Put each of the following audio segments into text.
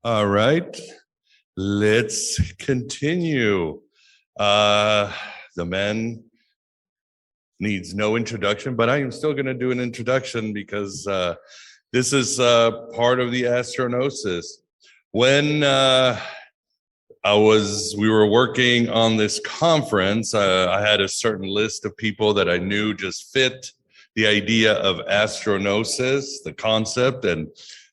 All right, let's continue. The man needs no introduction, but I am still going to do an introduction because this is part of the Astro Gnosis. When we were working on this conference, I had a certain list of people that I knew just fit the idea of Astro Gnosis, the concept, and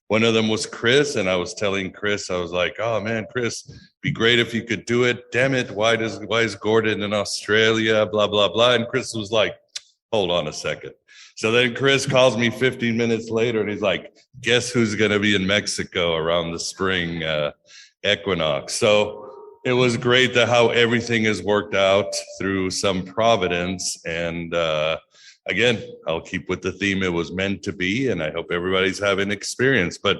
one of them was Chris, and I was telling Chris, I was like, oh man, Chris, be great if you could do it. Damn it, why is Gordon in Australia, blah, blah, blah. And Chris was like, hold on a second. So then Chris calls me 15 minutes later, and he's like, guess who's going to be in Mexico around the spring equinox? So it was great how everything has worked out through some providence. And again, I'll keep with the theme it was meant to be, and I hope everybody's having experience, but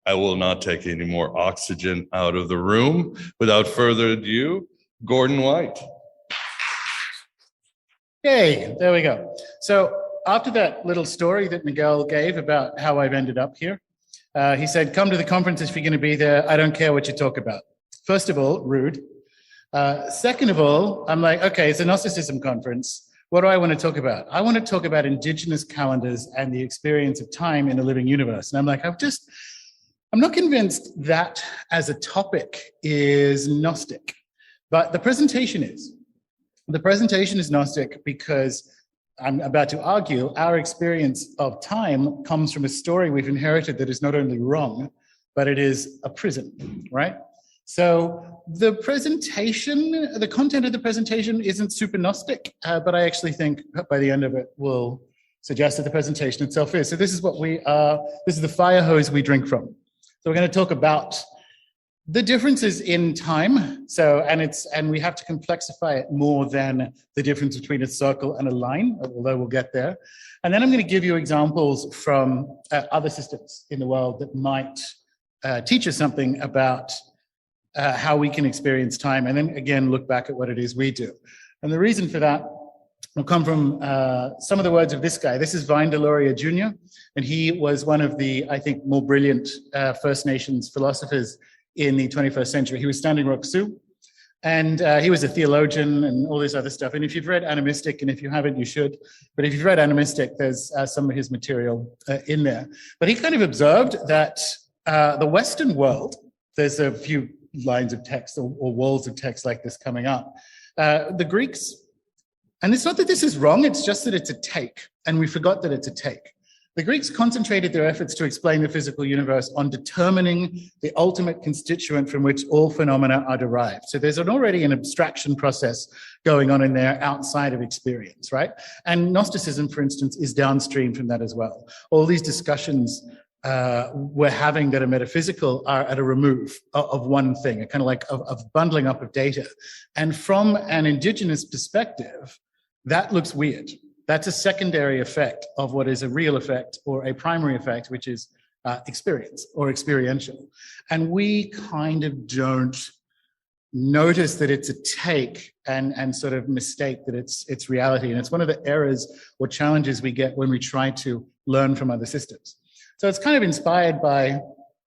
I will not take any more oxygen out of the room. Without further ado, Gordon White. Yay, there we go. So after that little story that Miguel gave about how I've ended up here, he said, come to the conference if you're going to be there. I don't care what you talk about. First of all, rude. Second of all, I'm like, okay, it's a Gnosticism conference. What do I want to talk about? I want to talk about indigenous calendars and the experience of time in a living universe. And I'm like, I'm not convinced that as a topic is Gnostic, but the presentation is. The presentation is Gnostic because I'm about to argue our experience of time comes from a story we've inherited that is not only wrong, but it is a prison, right? So the presentation, the content of the presentation isn't super Gnostic, but I actually think by the end of it will suggest that the presentation itself is. So this is what this is the fire hose we drink from. So we're going to talk about the differences in time. And we have to complexify it more than the difference between a circle and a line, although we'll get there. And then I'm going to give you examples from other systems in the world that might teach us something about how we can experience time, and then again look back at what it is we do. And the reason for that will come from some of the words of this guy. This is Vine Deloria Jr., and he was one of the, I think, more brilliant First Nations philosophers in the 21st century. He was Standing Rock Sioux, and he was a theologian and all this other stuff. And if you've read Ani.Mystic, and if you haven't, you should, but if you've read Ani.Mystic, there's some of his material in there. But he kind of observed that the Western world, there's a few lines of text or walls of text like this coming up. The Greeks, and it's not that this is wrong, it's just that it's a take, and we forgot that it's a take. The Greeks concentrated their efforts to explain the physical universe on determining the ultimate constituent from which all phenomena are derived. So there's already an abstraction process going on in there outside of experience, right? And Gnosticism, for instance, is downstream from that as well. All these discussions we're having that are metaphysical are at a remove of one thing, a kind of like of bundling up of data. And from an indigenous perspective, that looks weird. That's a secondary effect of what is a real effect or a primary effect, which is experience or experiential. And we kind of don't notice that it's a take and sort of mistake that it's reality. And it's one of the errors or challenges we get when we try to learn from other systems. So it's kind of inspired by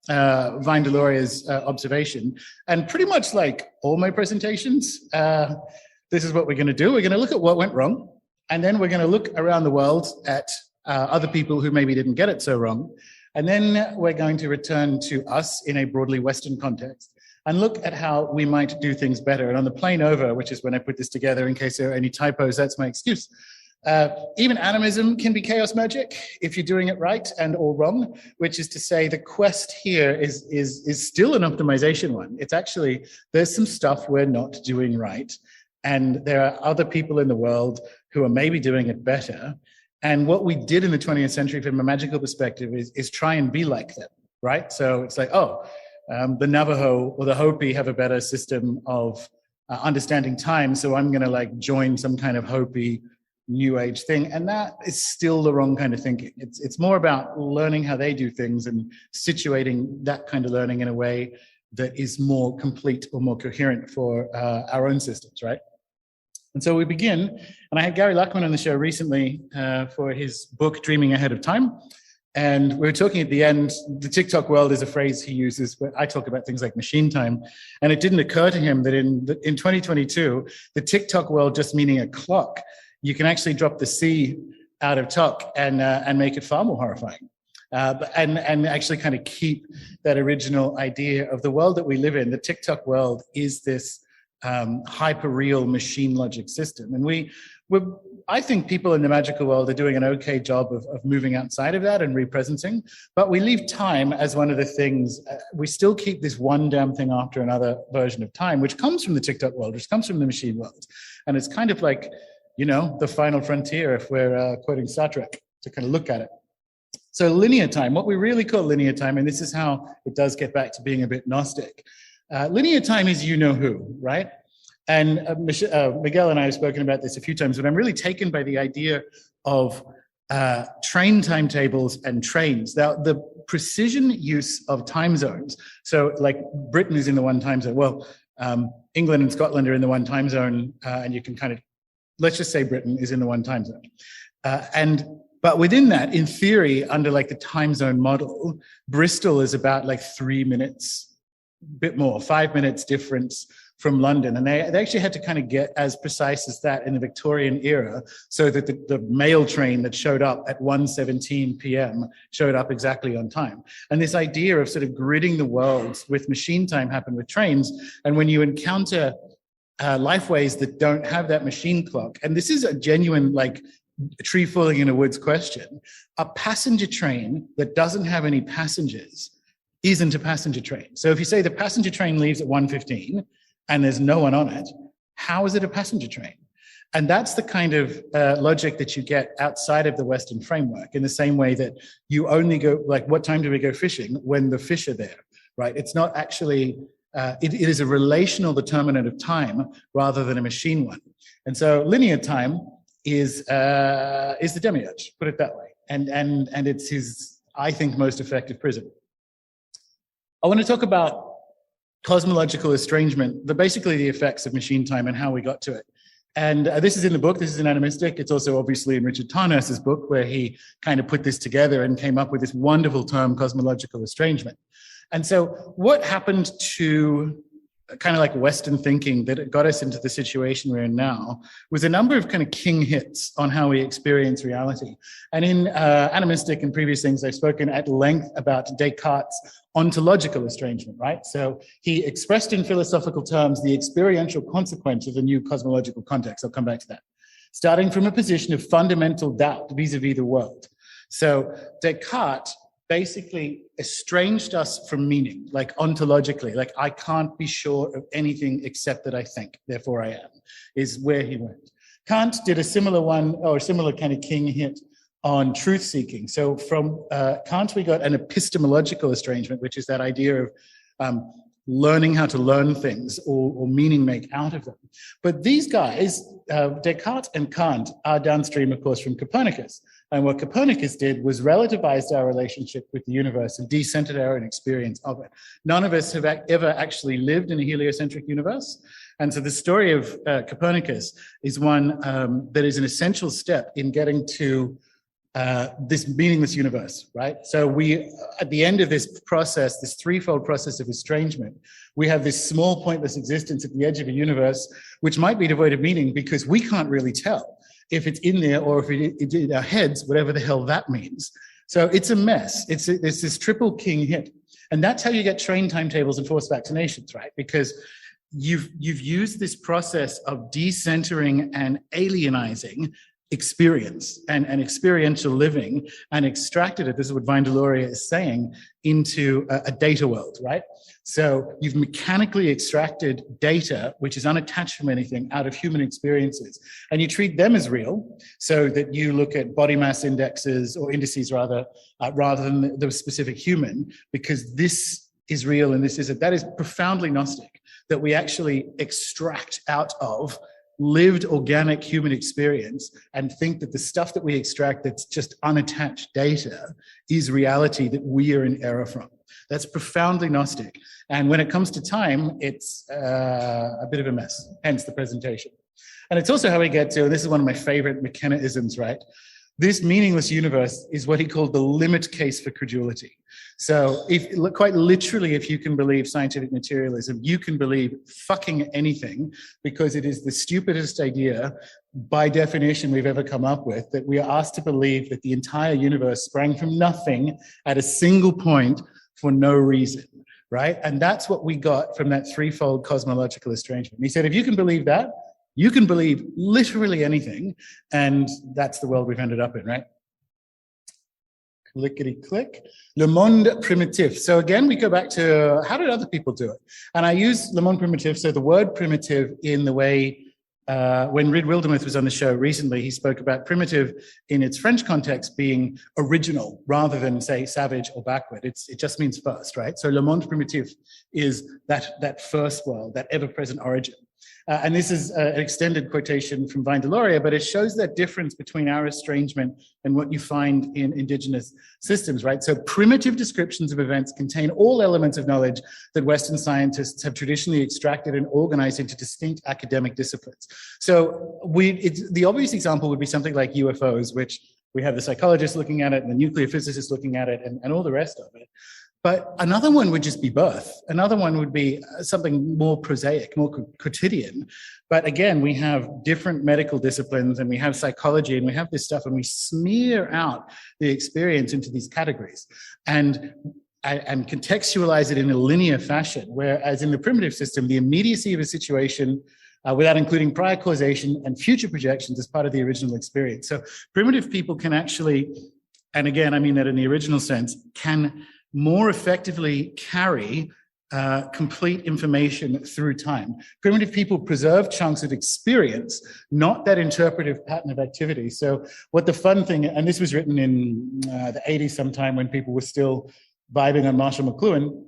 Vine Deloria's observation, and pretty much like all my presentations, this is what we're going to do. We're going to look at what went wrong, and then we're going to look around the world at other people who maybe didn't get it so wrong, and then we're going to return to us in a broadly Western context and look at how we might do things better. And on the plane over, which is when I put this together in case there are any typos, that's my excuse. Even animism can be chaos magic if you're doing it right and or wrong, which is to say the quest here is still an optimization one. It's actually, there's some stuff we're not doing right, and there are other people in the world who are maybe doing it better. And what we did in the 20th century from a magical perspective is try and be like them, right? So it's like, the Navajo or the Hopi have a better system of understanding time, so I'm going to like join some kind of Hopi New Age thing, and that is still the wrong kind of thinking. It's more about learning how they do things and situating that kind of learning in a way that is more complete or more coherent for our own systems, right? And so we begin, and I had Gary Luckman on the show recently for his book, Dreaming Ahead of Time. And we were talking at the end, the tick-tock world is a phrase he uses, but I talk about things like machine time. And it didn't occur to him that in 2022, the tick-tock world just meaning a clock, you can actually drop the C out of tock and make it far more horrifying. And actually kind of keep that original idea of the world that we live in. The tick-tock world is this hyper-real machine logic system. And I think people in the magical world are doing an okay job of moving outside of that and representing, but we leave time as one of the things. We still keep this one damn thing after another version of time, which comes from the tick-tock world, which comes from the machine world. And it's kind of like, the final frontier, if we're quoting Star Trek, to kind of look at it. So linear time, what we really call linear time, and this is how it does get back to being a bit Gnostic. Linear time is you-know-who, right? And Miguel and I have spoken about this a few times, but I'm really taken by the idea of train timetables and trains. Now, the precision use of time zones, so like Britain is in the one time zone. Well, England and Scotland are in the one time zone, and you can kind of, let's just say Britain is in the one time zone. But within that, in theory, under like the time zone model, Bristol is about like 3 minutes, bit more, 5 minutes difference from London. And they actually had to kind of get as precise as that in the Victorian era, so that the mail train that showed up at 1:17 p.m. showed up exactly on time. And this idea of sort of gridding the world with machine time happened with trains. And when you encounter lifeways that don't have that machine clock, and this is a genuine, like, tree falling in a woods question, a passenger train that doesn't have any passengers isn't a passenger train. So if you say the passenger train leaves at 1:15 and there's no one on it, how is it a passenger train? And that's the kind of logic that you get outside of the Western framework, in the same way that you only go, like, what time do we go fishing? When the fish are there, right? It's not actually, it is a relational determinant of time rather than a machine one. And so linear time is the demiurge, put it that way. And it's his, I think, most effective prison. I want to talk about cosmological estrangement, basically the effects of machine time and how we got to it. And this is in the book, this is in Ani.Mystic. It's also obviously in Richard Tarnas's book, where he kind of put this together and came up with this wonderful term, cosmological estrangement. And so what happened to kind of like Western thinking that got us into the situation we're in now was a number of kind of king hits on how we experience reality. And in Ani.Mystic and previous things, I've spoken at length about Descartes' ontological estrangement, right? So he expressed in philosophical terms the experiential consequence of the new cosmological context. I'll come back to that. Starting from a position of fundamental doubt vis-a-vis the world. So Descartes basically estranged us from meaning, like ontologically, like I can't be sure of anything except that I think, therefore I am, is where he went. Kant did a similar one, or a similar kind of king hit on truth seeking. So from Kant, we got an epistemological estrangement, which is that idea of learning how to learn things or meaning make out of them. But these guys, Descartes and Kant, are downstream, of course, from Copernicus. And what Copernicus did was relativized our relationship with the universe and decentered our own experience of it. None of us have ever actually lived in a heliocentric universe. And so the story of Copernicus is one that is an essential step in getting to this meaningless universe, right? So we, at the end of this process, this threefold process of estrangement, we have this small pointless existence at the edge of a universe, which might be devoid of meaning because we can't really tell if it's in there or if it's in our heads, whatever the hell that means. So it's a mess. It's this triple king hit. And that's how you get train timetables and forced vaccinations, right? Because you've used this process of decentering and alienizing experience and experiential living and extracted it, this is what Vine Deloria is saying, into a data world, right? So you've mechanically extracted data, which is unattached from anything, out of human experiences, and you treat them as real, so that you look at body mass indexes, or indices rather than the specific human, because this is real and this isn't. That is profoundly Gnostic, that we actually extract out of lived organic human experience and think that the stuff that we extract that's just unattached data is reality that we are in error from. That's profoundly Gnostic. And when it comes to time, it's a bit of a mess, hence the presentation. And it's also how we get to, and this is one of my favorite mechanicisms, right? This meaningless universe is what he called the limit case for credulity. So quite literally, if you can believe scientific materialism, you can believe fucking anything, because it is the stupidest idea by definition we've ever come up with, that we are asked to believe that the entire universe sprang from nothing at a single point for no reason, right? And that's what we got from that threefold cosmological estrangement. He said, if you can believe that, you can believe literally anything, and that's the world we've ended up in, right? Clickety-click. Le monde primitif. So again, we go back to how did other people do it? And I use le monde primitif, so the word primitive in the way, when Reid Wildermuth was on the show recently, he spoke about primitive in its French context being original rather than, say, savage or backward. It just means first, right? So le monde primitif is that first world, that ever-present origin. And this is an extended quotation from Vine Deloria, but it shows that difference between our estrangement and what you find in indigenous systems, right? So primitive descriptions of events contain all elements of knowledge that Western scientists have traditionally extracted and organized into distinct academic disciplines. So the obvious example would be something like UFOs, which we have the psychologists looking at it and the nuclear physicists looking at it and all the rest of it. But another one would just be birth. Another one would be something more prosaic, more quotidian. But again, we have different medical disciplines and we have psychology and we have this stuff, and we smear out the experience into these categories and contextualize it in a linear fashion. Whereas in the primitive system, the immediacy of a situation without including prior causation and future projections is part of the original experience. So primitive people can actually, and again, I mean that in the original sense, can more effectively carry complete information through time. Primitive people preserve chunks of experience, not that interpretive pattern of activity. So what the fun thing, and this was written in the 80s sometime when people were still vibing on Marshall McLuhan,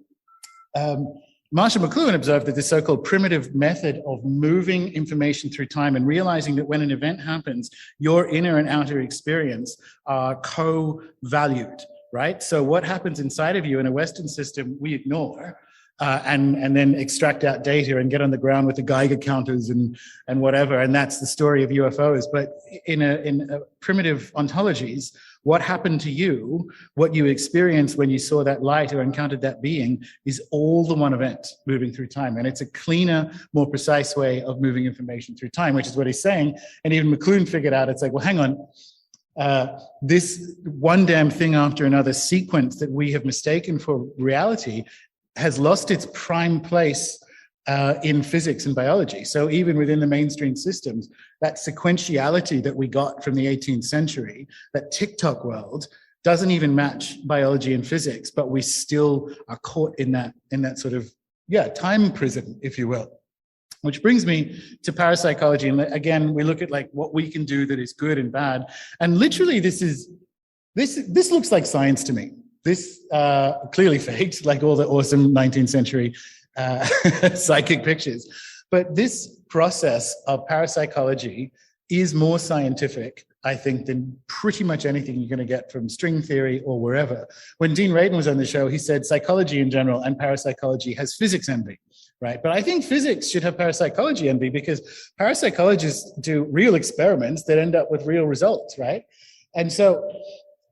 Marshall McLuhan observed that the so-called primitive method of moving information through time and realizing that when an event happens, your inner and outer experience are co-valued. Right? So what happens inside of you in a Western system, we ignore and then extract out data and get on the ground with the Geiger counters and whatever. And that's the story of UFOs. But in primitive ontologies, what happened to you, what you experienced when you saw that light or encountered that being, is all the one event moving through time. And it's a cleaner, more precise way of moving information through time, which is what he's saying. And even McLuhan figured out, it's like, well, hang on. This one damn thing after another sequence that we have mistaken for reality has lost its prime place in physics and biology. So even within the mainstream systems, that sequentiality that we got from the 18th century, that tick-tock world, doesn't even match biology and physics, but we still are caught in that sort of, time prison, if you will. Which brings me to parapsychology. And again, we look at like what we can do that is good and bad. And literally this looks like science to me. This clearly faked, like all the awesome 19th century psychic pictures. But this process of parapsychology is more scientific, I think, than pretty much anything you're going to get from string theory or wherever. When Dean Radin was on the show, he said psychology in general and parapsychology has physics envy. Right. But I think physics should have parapsychology envy, because parapsychologists do real experiments that end up with real results. Right. And so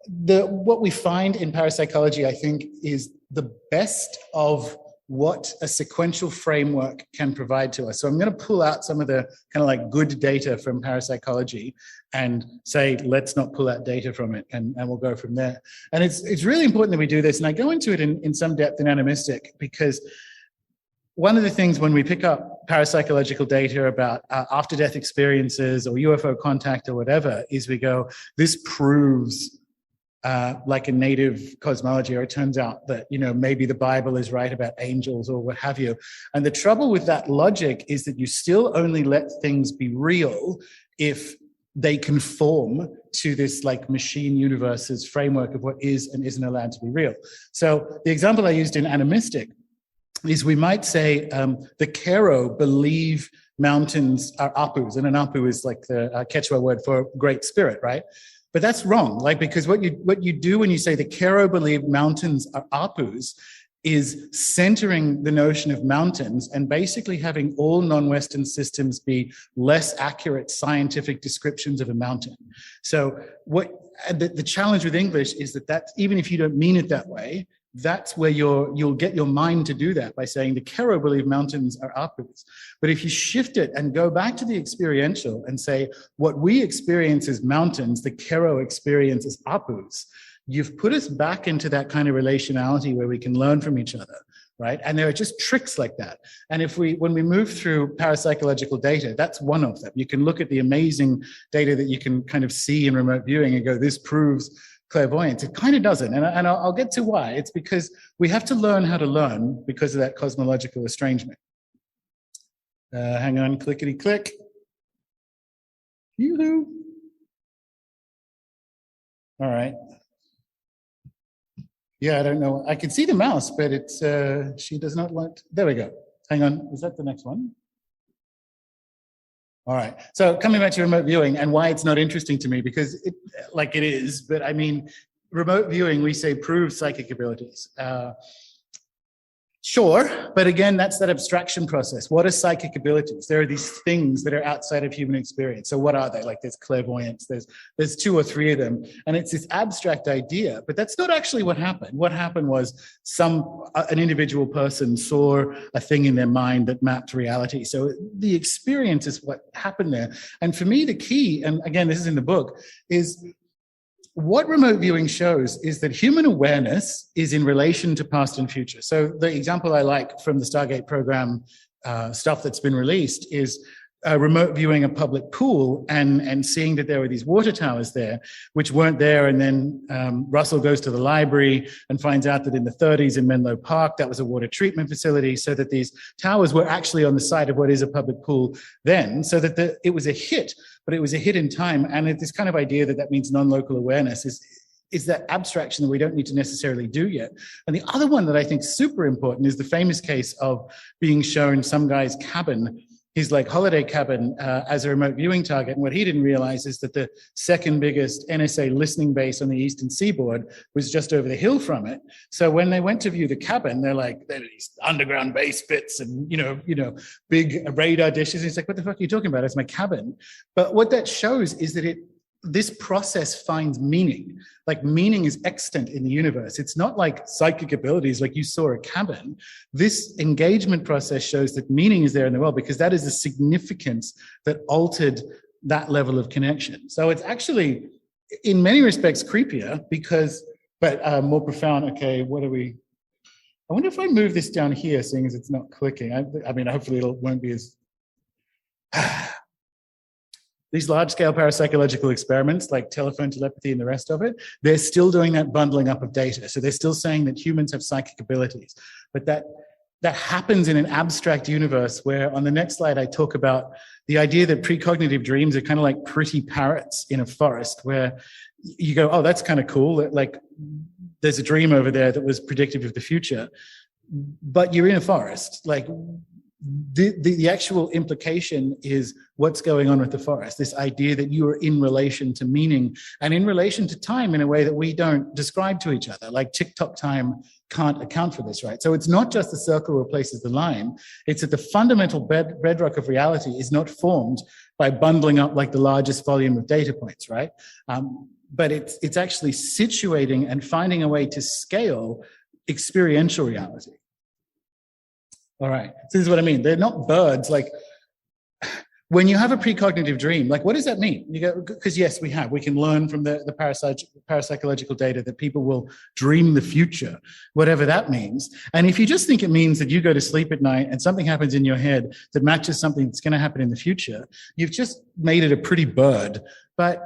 what we find in parapsychology, I think, is the best of what a sequential framework can provide to us. So I'm going to pull out some of the kind of like good data from parapsychology and say, let's not pull out data from it, and we'll go from there. And it's really important that we do this. And I go into it in some depth in Ani.Mystic, because one of the things when we pick up parapsychological data about after-death experiences or UFO contact or whatever, is we go, this proves like a native cosmology, or it turns out that, maybe the Bible is right about angels or what have you. And the trouble with that logic is that you still only let things be real if they conform to this like machine universe's framework of what is and isn't allowed to be real. So the example I used in Ani.Mystic is we might say the Kero believe mountains are apus, and an apu is like the Quechua word for great spirit, right? But that's wrong, like, because what you do when you say the Kero believe mountains are apus is centering the notion of mountains and basically having all non-Western systems be less accurate scientific descriptions of a mountain. So the challenge with English is that even if you don't mean it that way, that's where you'll get your mind to do that by saying the Kero believe mountains are apus. But if you shift it and go back to the experiential and say what we experience as mountains, the Kero experience as apus, you've put us back into that kind of relationality where we can learn from each other, right? And there are just tricks like that. And when we move through parapsychological data, that's one of them. You can look at the amazing data that you can kind of see in remote viewing and go, this proves clairvoyance. It kind of doesn't. And I'll get to why. It's because we have to learn how to learn because of that cosmological estrangement. Hang on, clickety click. Yoo-hoo. All right. Yeah, I don't know. I can see the mouse, but it's she does not want. There we go. Hang on. Is that the next one? All right. So coming back to remote viewing and why it's not interesting to me, because it is, but I mean, remote viewing, we say proves psychic abilities. Sure, but again, that's that abstraction process. What are psychic abilities? There are these things that are outside of human experience. So what are they? Like there's clairvoyance, there's 2 or 3 of them, and it's this abstract idea, but that's not actually what happened. What happened was an individual person saw a thing in their mind that mapped reality. So the experience is what happened there. And for me, the key, and again, this is in the book, is what remote viewing shows is that human awareness is in relation to past and future. So the example I like from the Stargate program stuff that's been released is remote viewing a public pool and seeing that there were these water towers there, which weren't there. And then Russell goes to the library and finds out that in the 30s in Menlo Park, that was a water treatment facility, so that these towers were actually on the side of what is a public pool then, so that it was a hit, but it was a hit in time. And this kind of idea that means non-local awareness is that abstraction that we don't need to necessarily do yet. And the other one that I think is super important is the famous case of being shown some guy's cabin, his like holiday cabin as a remote viewing target. And what he didn't realize is that the second biggest NSA listening base on the eastern seaboard was just over the hill from it. So when they went to view the cabin, there are these underground base bits and, big radar dishes. He's like, what the fuck are you talking about? It's my cabin. But what that shows is that this process finds meaning. Like meaning is extant in the universe. It's not like psychic abilities, like you saw a cabin. This engagement process shows that meaning is there in the world because that is the significance that altered that level of connection. So it's actually, in many respects, creepier but more profound. Okay, I wonder if I move this down here, seeing as it's not clicking. I mean, hopefully it won't be as... These large-scale parapsychological experiments, like telephone telepathy and the rest of it, they're still doing that bundling up of data. So they're still saying that humans have psychic abilities. But that happens in an abstract universe where, on the next slide, I talk about the idea that precognitive dreams are kind of like pretty parrots in a forest where you go, oh, that's kind of cool. Like there's a dream over there that was predictive of the future. But you're in a forest. Like the actual implication is what's going on with the forest, this idea that you are in relation to meaning and in relation to time in a way that we don't describe to each other. Like tick-tock time can't account for this, right? So it's not just the circle replaces the line, it's that the fundamental bedrock of reality is not formed by bundling up like the largest volume of data points, right? But it's actually situating and finding a way to scale experiential reality. All right, so this is what I mean. They're not birds. Like when you have a precognitive dream, like what does that mean? You go, because yes, we can learn from the parapsychological data that people will dream the future, whatever that means. And if you just think it means that you go to sleep at night and something happens in your head that matches something that's going to happen in the future, you've just made it a pretty bird. But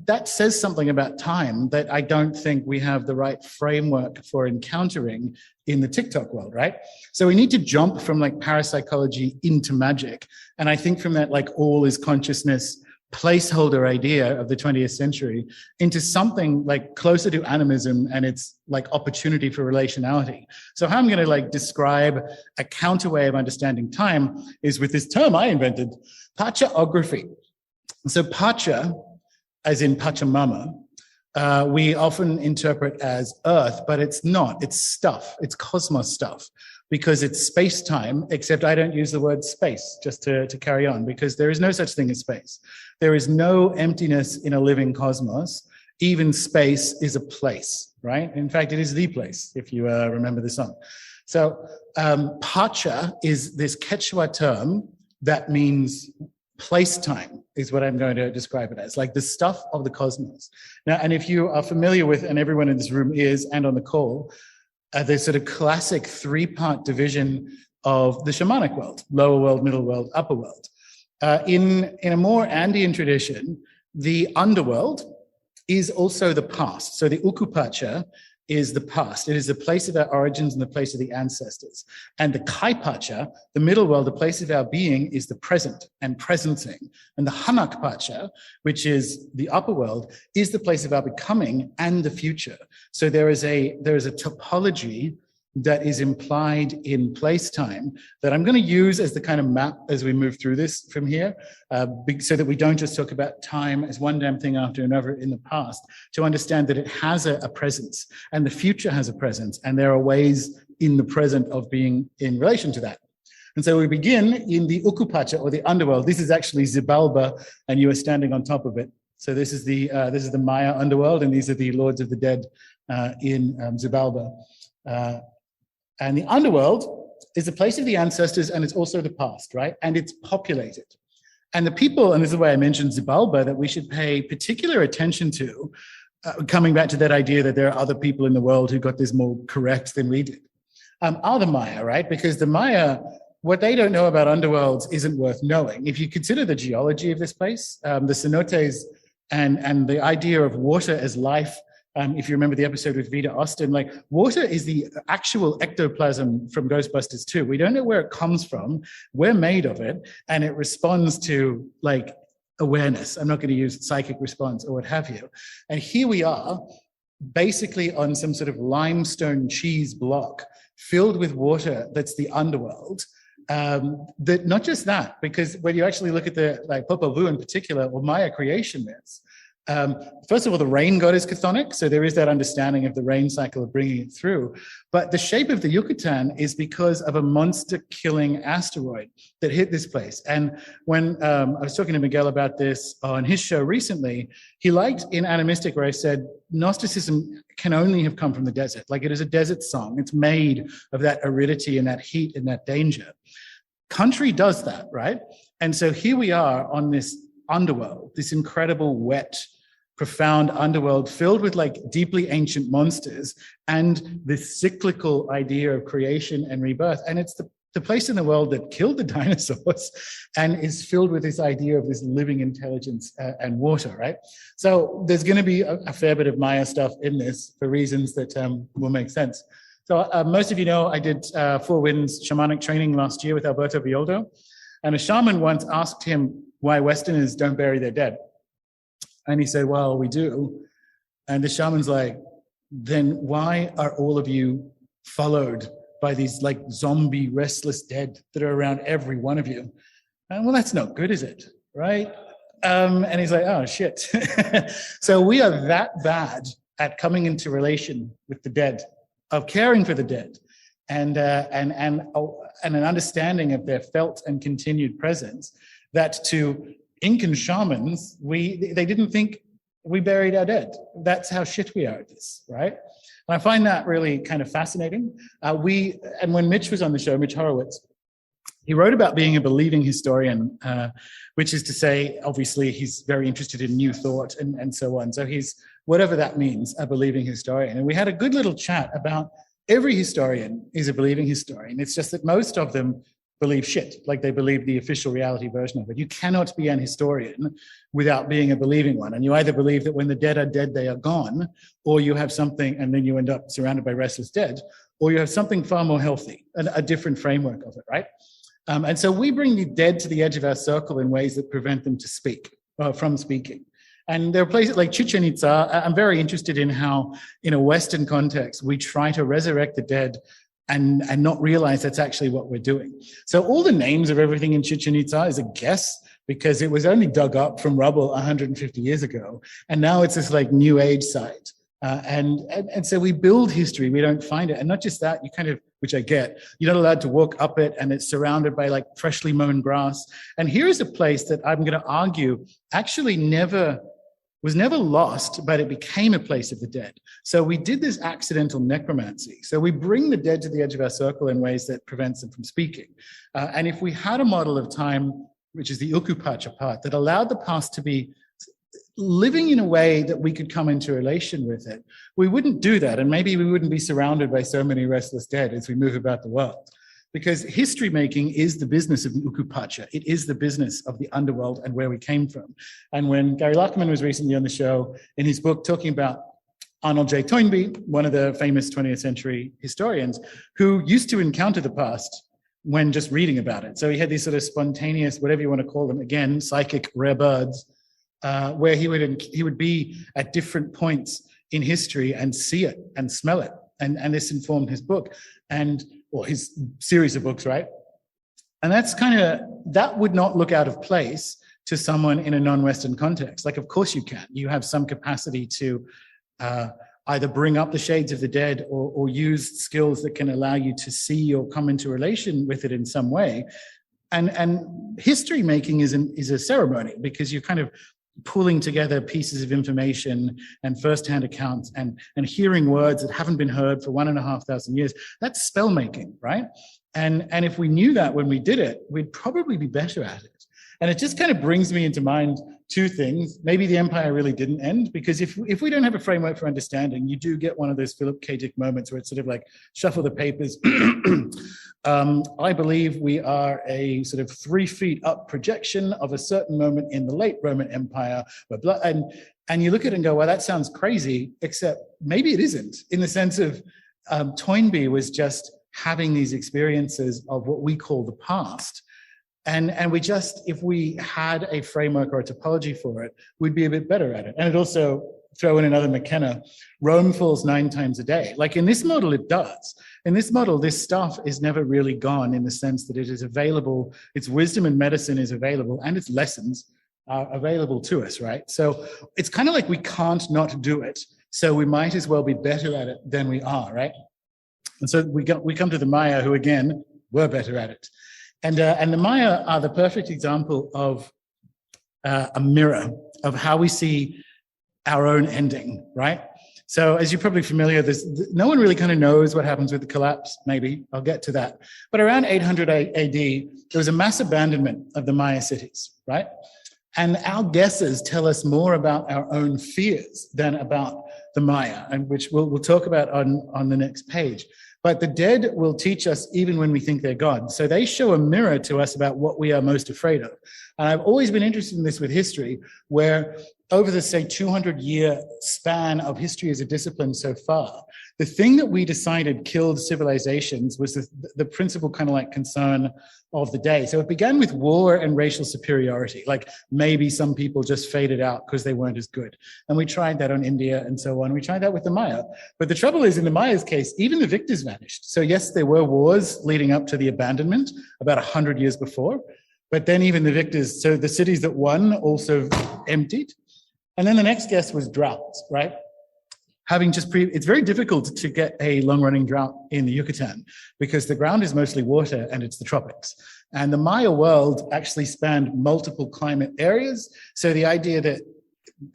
that says something about time that I don't think we have the right framework for encountering in the tick-tock world, right? So we need to jump from like parapsychology into magic. And I think from that like all is consciousness placeholder idea of the 20th century into something like closer to animism and its like opportunity for relationality. So how I'm going to like describe a counter way of understanding time is with this term I invented, pachaography. So pacha, as in Pachamama, we often interpret as Earth, but it's not. It's stuff. It's cosmos stuff, because it's space-time, except I don't use the word space, just to carry on, because there is no such thing as space. There is no emptiness in a living cosmos. Even space is a place, right? In fact, it is the place, if you remember the song. So Pacha is this Quechua term that means place-time, is what I'm going to describe it as, like the stuff of the cosmos. Now, and if you are familiar with, and everyone in this room is, and on the call, the sort of classic three-part division of the shamanic world: lower world, middle world, upper world. In a more Andean tradition, the underworld is also the past. So the Ukupacha is the past. It is the place of our origins and the place of the ancestors. And the Kaipacha, the middle world, the place of our being, is the present and presencing. And the Hanakpacha, which is the upper world, is the place of our becoming and the future. So there is a topology that is implied in place-time that I'm going to use as the kind of map as we move through this from here, so that we don't just talk about time as one damn thing after another in the past, to understand that it has a presence and the future has a presence, and there are ways in the present of being in relation to that. And so we begin in the Ukupacha, or the underworld. This is actually Xibalba, and you are standing on top of it. So this is the Maya underworld, and these are the lords of the dead in Xibalba. And the underworld is the place of the ancestors, and it's also the past, right? And it's populated. And the people, and this is why I mentioned Xibalba, that we should pay particular attention to, coming back to that idea that there are other people in the world who got this more correct than we did, are the Maya, right? Because the Maya, what they don't know about underworlds isn't worth knowing. If you consider the geology of this place, the cenotes and the idea of water as life, if you remember the episode with Vita Austin, like water is the actual ectoplasm from Ghostbusters 2. We don't know where it comes from. We're made of it, and it responds to like awareness. I'm not going to use psychic response or what have you. And here we are, basically on some sort of limestone cheese block filled with water that's the underworld. That not just that, because when you actually look at the like Popol Vuh in particular, or Maya creation myths, first of all, the rain god is chthonic, so there is that understanding of the rain cycle of bringing it through. But the shape of the Yucatan is because of a monster-killing asteroid that hit this place. And when I was talking to Miguel about this on his show recently, he liked in Ani.Mystic where I said Gnosticism can only have come from the desert. Like it is a desert song. It's made of that aridity and that heat and that danger. Country does that, right? And so here we are on this underworld, this incredible wet, profound underworld filled with like deeply ancient monsters and this cyclical idea of creation and rebirth. And it's the place in the world that killed the dinosaurs and is filled with this idea of this living intelligence and water, right? So there's going to be a fair bit of Maya stuff in this for reasons that will make sense. So most of you know I did Four Winds shamanic training last year with Alberto Bioldo. And a shaman once asked him why Westerners don't bury their dead. And he said, well, we do. And the shaman's like, then why are all of you followed by these like zombie restless dead that are around every one of you? And well, that's not good, is it? Right? And he's like, oh, shit. So we are that bad at coming into relation with the dead, of caring for the dead, and an understanding of their felt and continued presence, that to Incan shamans, they didn't think we buried our dead. That's how shit we are at this, right? And I find that really kind of fascinating. And when Mitch was on the show, Mitch Horowitz, he wrote about being a believing historian, which is to say, obviously, he's very interested in new thought and so on. So he's, whatever that means, a believing historian. And we had a good little chat about every historian is a believing historian. It's just that most of them believe shit, like they believe the official reality version of it. You cannot be an historian without being a believing one. And you either believe that when the dead are dead, they are gone, or you have something and then you end up surrounded by restless dead, or you have something far more healthy, a different framework of it, right? And so we bring the dead to the edge of our circle in ways that prevent them to speak, from speaking. And there are places like Chichen Itza. I'm very interested in how, in a Western context, we try to resurrect the dead and not realize that's actually what we're doing. So all the names of everything in Chichen Itza is a guess, because it was only dug up from rubble 150 years ago. And now it's this like new age site. And so we build history, we don't find it. And not just that, you kind of, which I get, you're not allowed to walk up it, and it's surrounded by like freshly mown grass. And here is a place that I'm going to argue actually was never lost, but it became a place of the dead. So we did this accidental necromancy. So we bring the dead to the edge of our circle in ways that prevents them from speaking. And if we had a model of time, which is the Ukupacha part, that allowed the past to be living in a way that we could come into relation with it, we wouldn't do that. And maybe we wouldn't be surrounded by so many restless dead as we move about the world. Because history making is the business of the Ukupacha. It is the business of the underworld and where we came from. And when Gary Lachman was recently on the show, in his book talking about Arnold J. Toynbee, one of the famous 20th century historians, who used to encounter the past when just reading about it. So he had these sort of spontaneous, whatever you want to call them, again, psychic rare birds, where he would be at different points in history and see it and smell it. And this informed his book or his series of books, right? And that would not look out of place to someone in a non-Western context. Like, of course you can. You have some capacity to either bring up the shades of the dead or use skills that can allow you to see or come into relation with it in some way. And history making is a ceremony, because you're kind of pulling together pieces of information and first-hand accounts and hearing words that haven't been heard for 1,500 years. That's spell making, right? And if we knew that when we did it, we'd probably be better at it. And it just kind of brings me into mind two things. Maybe the empire really didn't end, because if we don't have a framework for understanding, you do get one of those Philip K. Dick moments where it's sort of like, shuffle the papers. I believe we are a sort of 3 feet up projection of a certain moment in the late Roman Empire. And you look at it and go, well, that sounds crazy, except maybe it isn't, in the sense of Toynbee was just having these experiences of what we call the past. And we just, if we had a framework or a topology for it, we'd be a bit better at it. And it also, throw in another McKenna, Rome falls 9 times a day. Like in this model, it does. In this model, this stuff is never really gone, in the sense that it is available, its wisdom and medicine is available, and its lessons are available to us, right? So it's kind of like we can't not do it. So we might as well be better at it than we are, right? And so we come to the Maya, who again, were better at it. And the Maya are the perfect example of a mirror of how we see our own ending, right? So as you're probably familiar, no one really kind of knows what happens with the collapse, maybe. I'll get to that. But around 800 AD, there was a mass abandonment of the Maya cities, right? And our guesses tell us more about our own fears than about the Maya, and which we'll talk about on the next page. But the dead will teach us even when we think they're God. So they show a mirror to us about what we are most afraid of. And I've always been interested in this with history, where over the, say, 200-year span of history as a discipline so far, the thing that we decided killed civilizations was the principal kind of like concern of the day. So it began with war and racial superiority. Like maybe some people just faded out because they weren't as good. And we tried that on India and so on. We tried that with the Maya. But the trouble is, in the Maya's case, even the victors vanished. So yes, there were wars leading up to the abandonment about 100 years before. But then even the victors, so the cities that won also emptied. And then the next guess was droughts, right? It's very difficult to get a long-running drought in the Yucatan because the ground is mostly water and it's the tropics. And the Maya world actually spanned multiple climate areas. So the idea that,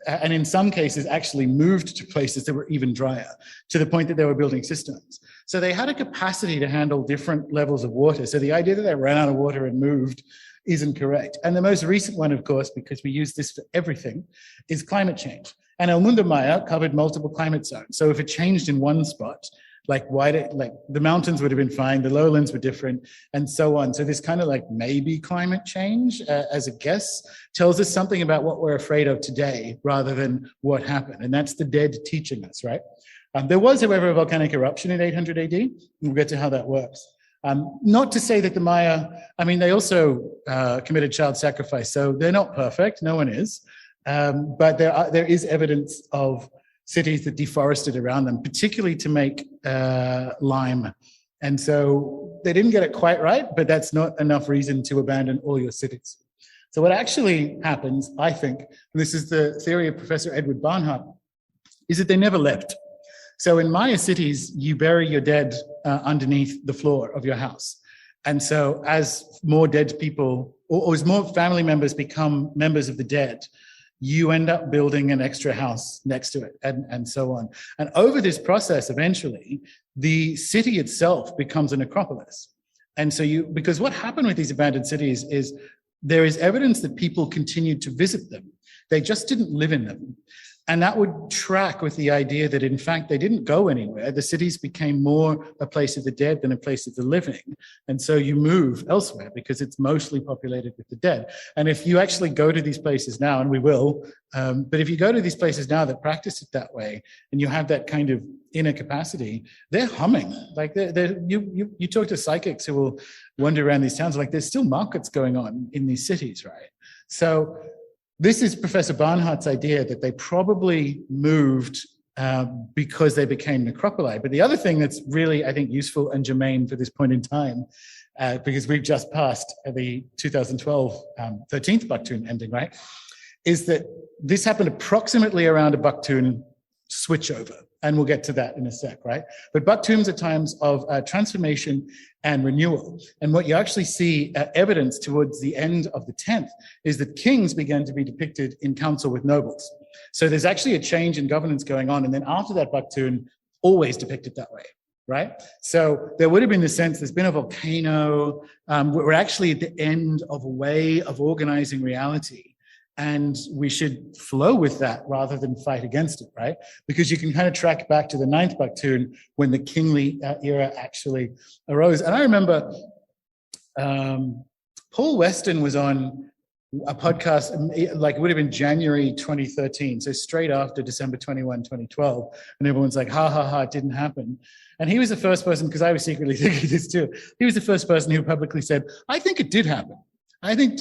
and in some cases actually moved to places that were even drier, to the point that they were building cisterns. So they had a capacity to handle different levels of water. So the idea that they ran out of water and moved isn't correct. And the most recent one, of course, because we use this for everything, is climate change. And El Mundo Maya covered multiple climate zones. So if it changed in one spot, like the mountains would have been fine, the lowlands were different, and so on. So this kind of like maybe climate change as a guess tells us something about what we're afraid of today rather than what happened. And that's the dead teaching us, right? There was, however, a volcanic eruption in 800 AD. We'll get to how that works. Not to say that the Maya, I mean, they also committed child sacrifice, so they're not perfect, no one is, but there is evidence of cities that deforested around them, particularly to make lime. And so they didn't get it quite right, but that's not enough reason to abandon all your cities. So what actually happens, I think, and this is the theory of Professor Edward Barnhart, is that they never left. So in Maya cities, you bury your dead underneath the floor of your house. And so as more dead people, or as more family members become members of the dead, you end up building an extra house next to it, and so on. And over this process, eventually, the city itself becomes a necropolis. And so because what happened with these abandoned cities is there is evidence that people continued to visit them. They just didn't live in them. And that would track with the idea that, in fact, they didn't go anywhere. The cities became more a place of the dead than a place of the living. And so you move elsewhere because it's mostly populated with the dead. And if you actually go to these places now, and we will, but if you go to these places now that practice it that way, and you have that kind of inner capacity, they're humming. Like you talk to psychics who will wander around these towns, like there's still markets going on in these cities, right? So this is Professor Barnhart's idea that they probably moved because they became necropoli. But the other thing that's really, I think, useful and germane for this point in time, because we've just passed the 2012 13th Bakhtun ending, right, is that this happened approximately around a Bakhtun switchover. And we'll get to that in a sec, right? But Bakhtuns are times of transformation and renewal. And what you actually see evidence towards the end of the 10th is that kings began to be depicted in council with nobles. So there's actually a change in governance going on. And then after that, Bakhtun always depicted that way, right? So there would have been the sense there's been a volcano. We're actually at the end of a way of organizing reality. And we should flow with that rather than fight against it, right? Because you can kind of track back to the 9th Bakhtun when the kingly era actually arose. And I remember Paul Weston was on a podcast, like it would have been January 2013, so straight after December 21, 2012. And everyone's like, ha, ha, ha, it didn't happen. And he was the first person, because I was secretly thinking this too, he was the first person who publicly said, I think it did happen. I think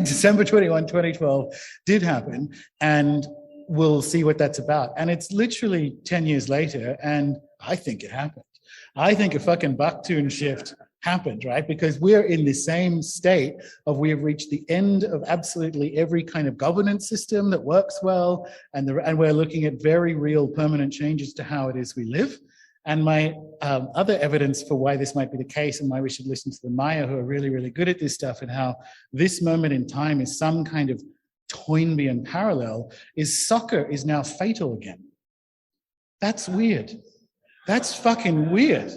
December 21, 2012 did happen, and we'll see what that's about. And it's literally 10 years later, and I think it happened. I think a fucking Bakhtun shift happened, right? Because we're in the same state of we have reached the end of absolutely every kind of governance system that works well, and we're looking at very real permanent changes to how it is we live. And my other evidence for why this might be the case and why we should listen to the Maya, who are really, really good at this stuff, and how this moment in time is some kind of Toynbean parallel, is soccer is now fatal again. That's weird. That's fucking weird.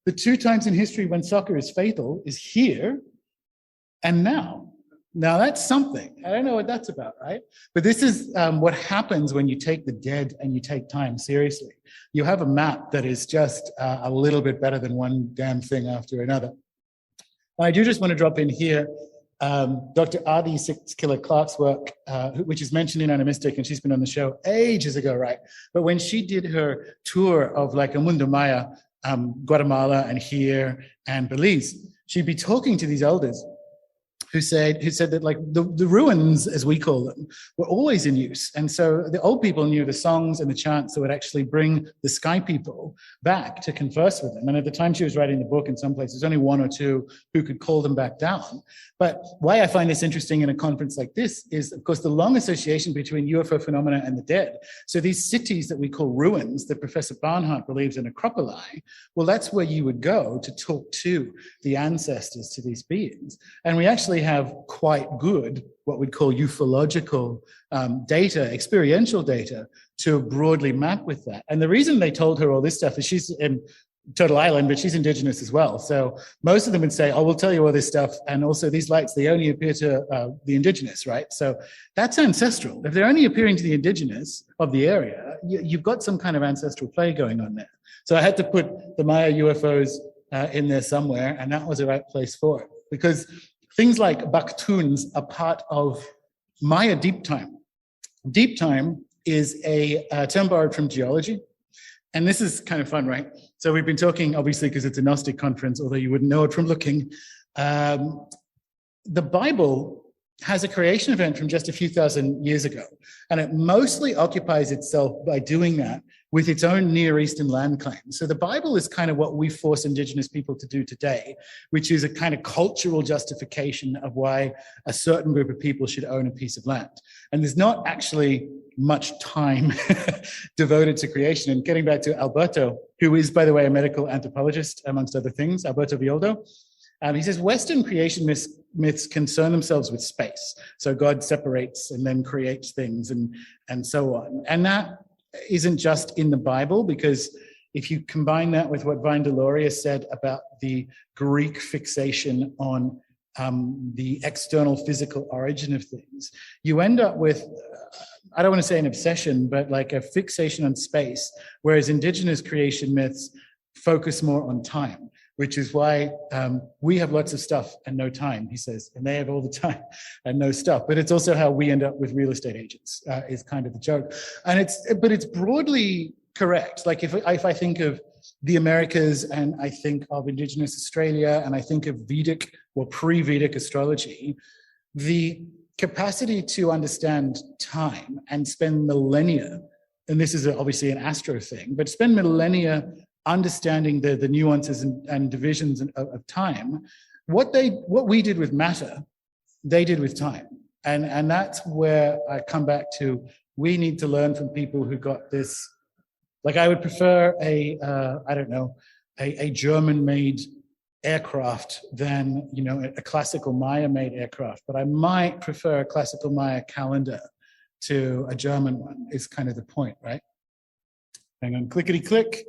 The 2 times in history when soccer is fatal is here and now. Now that's something. I don't know what that's about, right? But this is what happens when you take the dead and you take time seriously. You have a map that is just a little bit better than one damn thing after another. And I do just want to drop in here Dr. Adi Six-Killer Clark's work, which is mentioned in Ani.Mystic, and she's been on the show ages ago, right? But when she did her tour of like a Mundo Maya, Guatemala and here and Belize, she'd be talking to these elders who said that like the ruins, as we call them, were always in use. And so the old people knew the songs and the chants that would actually bring the sky people back to converse with them. And at the time she was writing the book, in some places, only 1 or 2 who could call them back down. But why I find this interesting in a conference like this is, of course, the long association between UFO phenomena and the dead. So these cities that we call ruins, that Professor Barnhart believes are necropoli, well, that's where you would go to talk to the ancestors, to these beings. And we actually have quite good, what we'd call ufological data, experiential data, to broadly map with that. And the reason they told her all this stuff is she's in Turtle Island, but she's indigenous as well. So most of them would say, oh, we'll tell you all this stuff. And also these lights, they only appear to the indigenous, right? So that's ancestral. If they're only appearing to the indigenous of the area, you've got some kind of ancestral play going on there. So I had to put the Maya UFOs in there somewhere, and that was the right place for it. Because things like Bakhtuns are part of Maya deep time. Deep time is a term borrowed from geology. And this is kind of fun, right? So we've been talking, obviously, because it's a Gnostic conference, although you wouldn't know it from looking. The Bible has a creation event from just a few thousand years ago. And it mostly occupies itself by doing that with its own Near Eastern land claims. So the Bible is kind of what we force Indigenous people to do today, which is a kind of cultural justification of why a certain group of people should own a piece of land. And there's not actually much time devoted to creation. And getting back to Alberto, who is, by the way, a medical anthropologist, amongst other things, Alberto Violdo, he says Western creation myths concern themselves with space. So God separates and then creates things and so on. And that isn't just in the Bible, because if you combine that with what Vine Deloria said about the Greek fixation on the external physical origin of things, you end up with, I don't want to say an obsession, but like a fixation on space, whereas Indigenous creation myths focus more on time, which is why we have lots of stuff and no time, he says, and they have all the time and no stuff. But it's also how we end up with real estate agents, is kind of the joke. And it's broadly correct. Like if I think of the Americas and I think of Indigenous Australia and I think of Vedic or pre-Vedic astrology, the capacity to understand time and spend millennia, and this is obviously an Astro thing, but spend millennia understanding the nuances and divisions of time. What we did with matter, they did with time. And that's where I come back to, we need to learn from people who got this. Like I would prefer a German-made aircraft than, a classical Maya-made aircraft, but I might prefer a classical Maya calendar to a German one, is kind of the point, right? Hang on, clickety-click.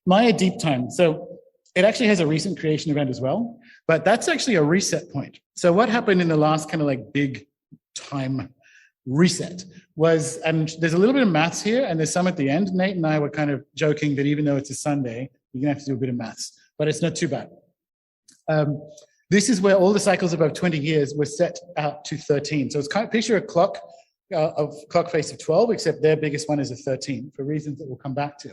Maya deep time. So it actually has a recent creation event as well, but that's actually a reset point. So what happened in the last kind of like big time reset was, and there's a little bit of maths here and there's some at the end. Nate and I were kind of joking that even though it's a Sunday, you're gonna have to do a bit of maths, but it's not too bad. This is where all the cycles above 20 years were set out to 13. So it's kind of picture a clock face of 12, except their biggest one is a 13 for reasons that we'll come back to.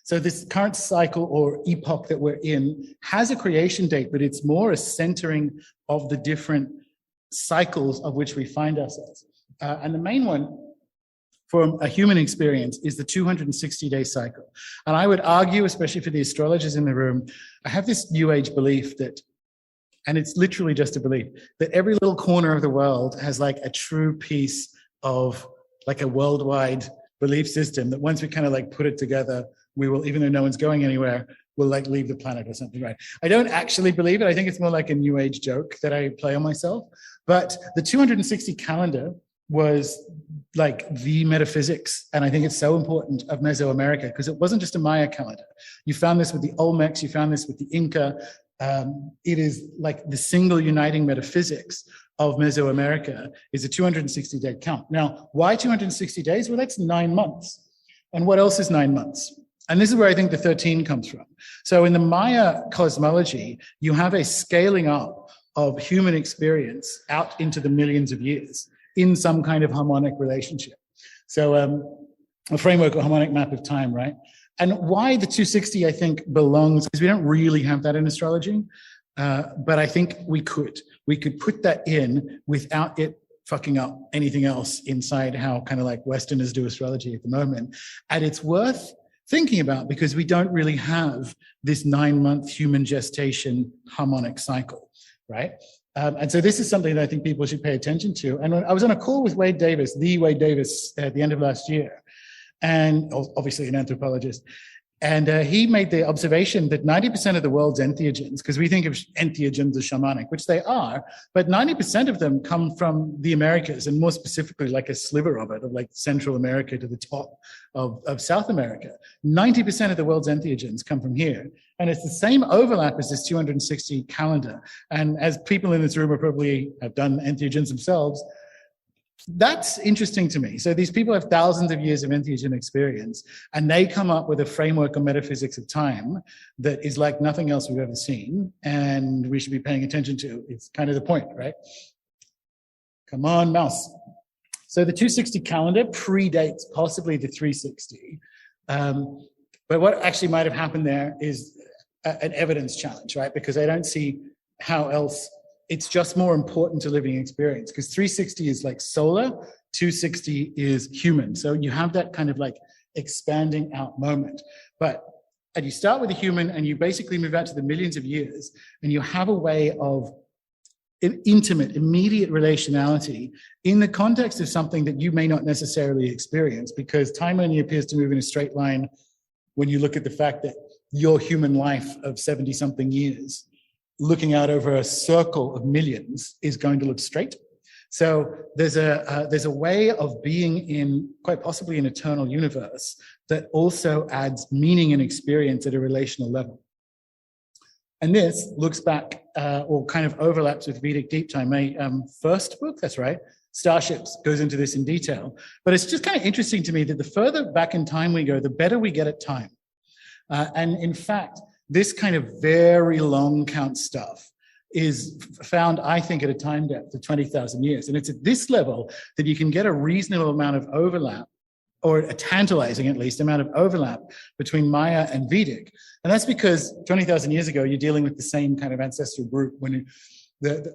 So this current cycle or epoch that we're in has a creation date, but it's more a centering of the different cycles of which we find ourselves. And the main one from a human experience is the 260-day cycle. And I would argue, especially for the astrologers in the room, I have this New Age belief that, and it's literally just a belief, that every little corner of the world has like a true piece of like a worldwide belief system that once we kind of like put it together, we will, even though no one's going anywhere, we'll like leave the planet or something, right? I don't actually believe it. I think it's more like a New Age joke that I play on myself. But the 260 calendar was like the metaphysics, and I think it's so important, of Mesoamerica, because it wasn't just a Maya calendar. You found this with the Olmecs, you found this with the Inca. It is like the single uniting metaphysics of Mesoamerica is a 260-day count. Now, why 260 days? Well, that's 9 months. And what else is 9 months? And this is where I think the 13 comes from. So in the Maya cosmology, you have a scaling up of human experience out into the millions of years in some kind of harmonic relationship. So a framework or harmonic map of time, right? And why the 260, I think, belongs, because we don't really have that in astrology, but I think we could. We could put that in without it fucking up anything else inside how kind of like Westerners do astrology at the moment. And it's worth thinking about because we don't really have this 9-month human gestation harmonic cycle, right? And so this is something that I think people should pay attention to. And I was on a call with Wade Davis, the Wade Davis, at the end of last year, and obviously an anthropologist. And he made the observation that 90% of the world's entheogens, because we think of entheogens as shamanic, which they are, but 90% of them come from the Americas, and more specifically like a sliver of it, of like Central America to the top of South America. 90% of the world's entheogens come from here. And it's the same overlap as this 260 calendar. And as people in this room probably have done entheogens themselves, that's interesting to me. So these people have thousands of years of entheogen experience, and they come up with a framework of metaphysics of time that is like nothing else we've ever seen, and we should be paying attention to. It's kind of the point, right? Come on, mouse. So the 260 calendar predates possibly the 360. But what actually might have happened there is an evidence challenge, right? Because I don't see how else. It's just more important to living experience, because 360 is like solar, 260 is human. So you have that kind of like expanding out moment. And you start with a human and you basically move out to the millions of years, and you have a way of an intimate, immediate relationality in the context of something that you may not necessarily experience, because time only appears to move in a straight line when you look at the fact that your human life of 70-something years, looking out over a circle of millions, is going to look straight. So there's a way of being in quite possibly an eternal universe that also adds meaning and experience at a relational level. And this looks back or kind of overlaps with Vedic Deep Time. My first book, that's right, Starships, goes into this in detail. But it's just kind of interesting to me that the further back in time we go, the better we get at time. And in fact, this kind of very long count stuff is found, I think, at a time depth of 20,000 years. And it's at this level that you can get a reasonable amount of overlap, or a tantalizing, at least, amount of overlap between Maya and Vedic. And that's because 20,000 years ago, you're dealing with the same kind of ancestral group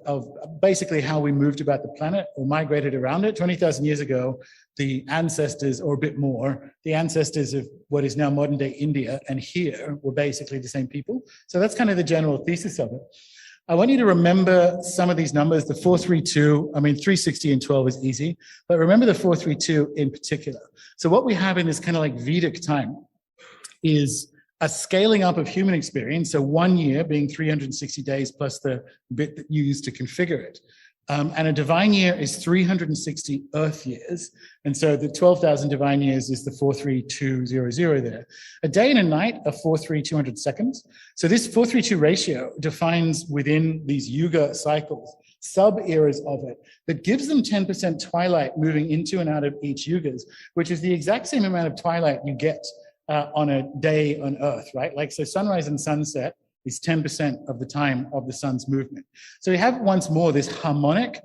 of basically how we moved about the planet or migrated around it. 20,000 years ago, the ancestors, or a bit more, the ancestors of what is now modern day India and here were basically the same people. So that's kind of the general thesis of it. I want you to remember some of these numbers, the 432, 360 and 12 is easy, but remember the 432 in particular. So what we have in this kind of like Vedic time is a scaling up of human experience. So 1 year being 360 days plus the bit that you use to configure it. And a divine year is 360 Earth years. And so the 12,000 divine years is the 43200 there. A day and a night are 43200 seconds. So this 432 ratio defines within these yuga cycles, sub-eras of it, that gives them 10% twilight moving into and out of each yugas, which is the exact same amount of twilight you get on a day on Earth, right? Like, so sunrise and sunset is 10% of the time of the sun's movement. So we have once more this harmonic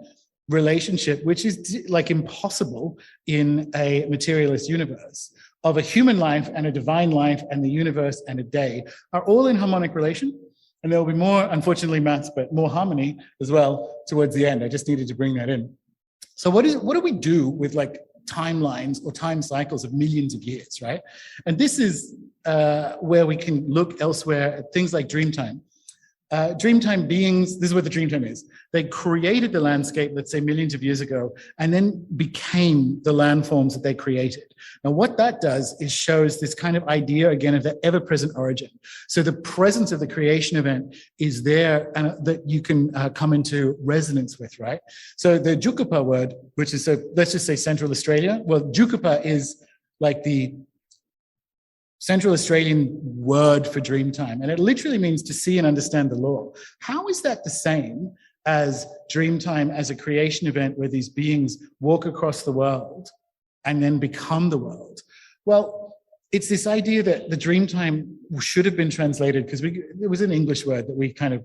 relationship, which is like impossible in a materialist universe, of a human life and a divine life and the universe and a day are all in harmonic relation. And there will be more, unfortunately, maths, but more harmony as well towards the end. I just needed to bring that in. So what do we do with like timelines or time cycles of millions of years, right? And this is where we can look elsewhere at things like Dreamtime. Dreamtime beings, this is what the Dreamtime is. They created the landscape, let's say millions of years ago, and then became the landforms that they created. Now, what that does is shows this kind of idea, again, of the ever-present origin. So the presence of the creation event is there, and that you can come into resonance with, right? So the Jukapa word, which is, so let's just say Central Australia. Well, Jukapa is like the Central Australian word for Dreamtime, and it literally means to see and understand the law. How is that the same as Dreamtime as a creation event where these beings walk across the world and then become the world? Well, it's this idea that the Dreamtime should have been translated, because it was an English word that we kind of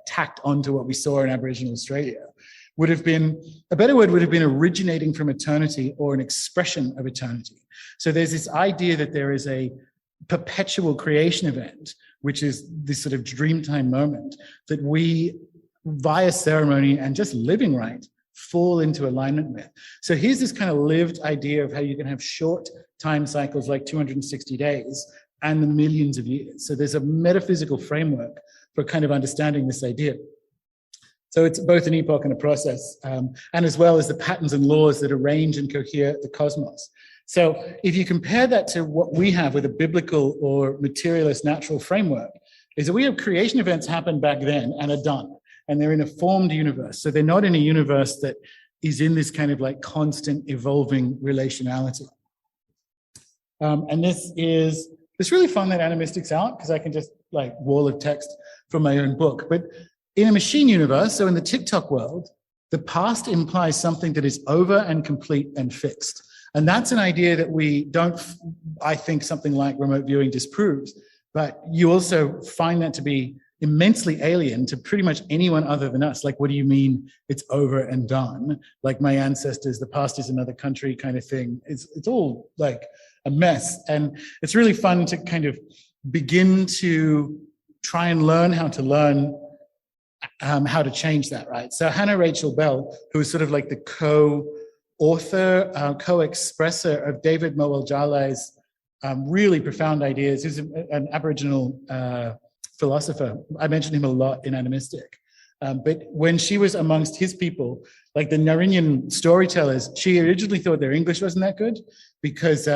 tacked onto what we saw in Aboriginal Australia. Would have been, a better word would have been originating from eternity, or an expression of eternity. So there's this idea that there is a perpetual creation event, which is this sort of Dreamtime moment that we, via ceremony and just living right, fall into alignment with. So here's this kind of lived idea of how you can have short time cycles like 260 days and the millions of years. So there's a metaphysical framework for kind of understanding this idea. So it's both an epoch and a process, and as well as the patterns and laws that arrange and cohere the cosmos. So if you compare that to what we have with a biblical or materialist natural framework, is that we have creation events happen back then and are done, and they're in a formed universe. So they're not in a universe that is in this kind of like constant evolving relationality. And this is, it's really fun that Ani.Mystic's out, because I can just like wall of text from my own book. But in a machine universe, so in the tick-tock world, the past implies something that is over and complete and fixed. And that's an idea that we don't, I think something like remote viewing disproves, but you also find that to be immensely alien to pretty much anyone other than us. Like, what do you mean it's over and done? Like my ancestors, the past is another country kind of thing. It's all like a mess. And it's really fun to kind of begin to try and learn how to learn how to change that, right? So Hannah Rachel Bell, who is sort of like the author, co-expressor of David Mowal-Jalai's really profound ideas. He's an Aboriginal philosopher. I mentioned him a lot in Ani.Mystic. But when she was amongst his people, like the Narinyan storytellers, she originally thought their English wasn't that good because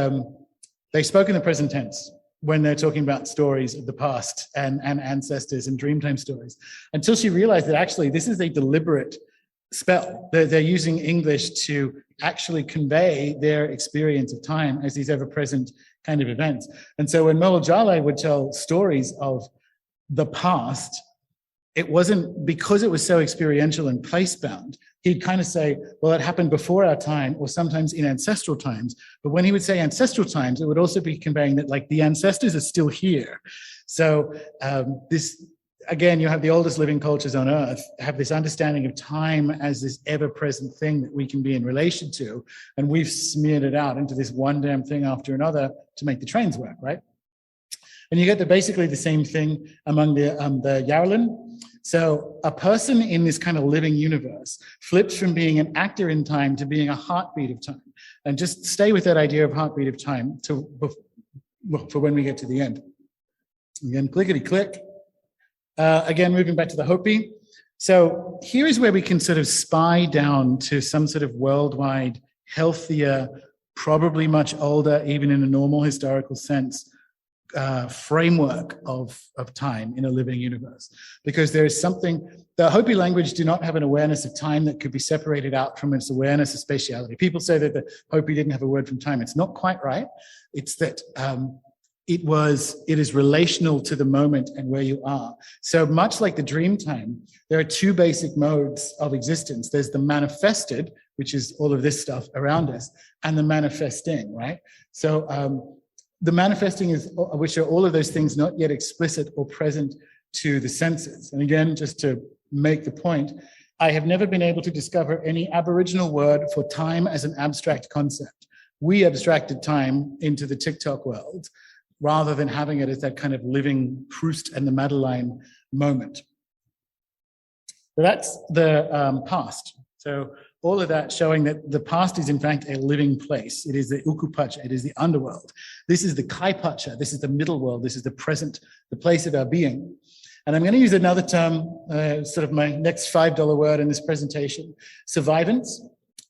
they spoke in the present tense when they're talking about stories of the past and ancestors and dreamtime stories, until she realized that actually this is a deliberate spell. They're using English to actually convey their experience of time as these ever-present kind of events. And so when Mowal-Jalai would tell stories of the past, it wasn't because it was so experiential and place-bound. He'd kind of say, well, it happened before our time or sometimes in ancestral times. But when he would say ancestral times, it would also be conveying that like the ancestors are still here. So this, again, you have the oldest living cultures on earth have this understanding of time as this ever-present thing that we can be in relation to. And we've smeared it out into this one damn thing after another to make the trains work, right? And you get basically the same thing among the Yarlin. So a person in this kind of living universe flips from being an actor in time to being a heartbeat of time. And just stay with that idea of heartbeat of time for when we get to the end. Again, clickety-click. Again, moving back to the Hopi. So here is where we can sort of spy down to some sort of worldwide, healthier, probably much older, even in a normal historical sense, framework of time in a living universe. Because there is something, the Hopi language do not have an awareness of time that could be separated out from its awareness of spatiality. People say that the Hopi didn't have a word from time. It's not quite right. It's that it is relational to the moment and where you are. So much like the dream time, there are two basic modes of existence. There's the manifested, which is all of this stuff around us, and the manifesting, right? So the manifesting is, which are all of those things not yet explicit or present to the senses. And again, just to make the point, I have never been able to discover any Aboriginal word for time as an abstract concept. We abstracted time into the tick-tock world rather than having it as that kind of living Proust and the Madeleine moment. So that's the past. So all of that showing that the past is in fact a living place. It is the ukupacha, it is the underworld. This is the kaipacha, this is the middle world, this is the present, the place of our being. And I'm going to use another term, sort of my next $5 word in this presentation, survivance.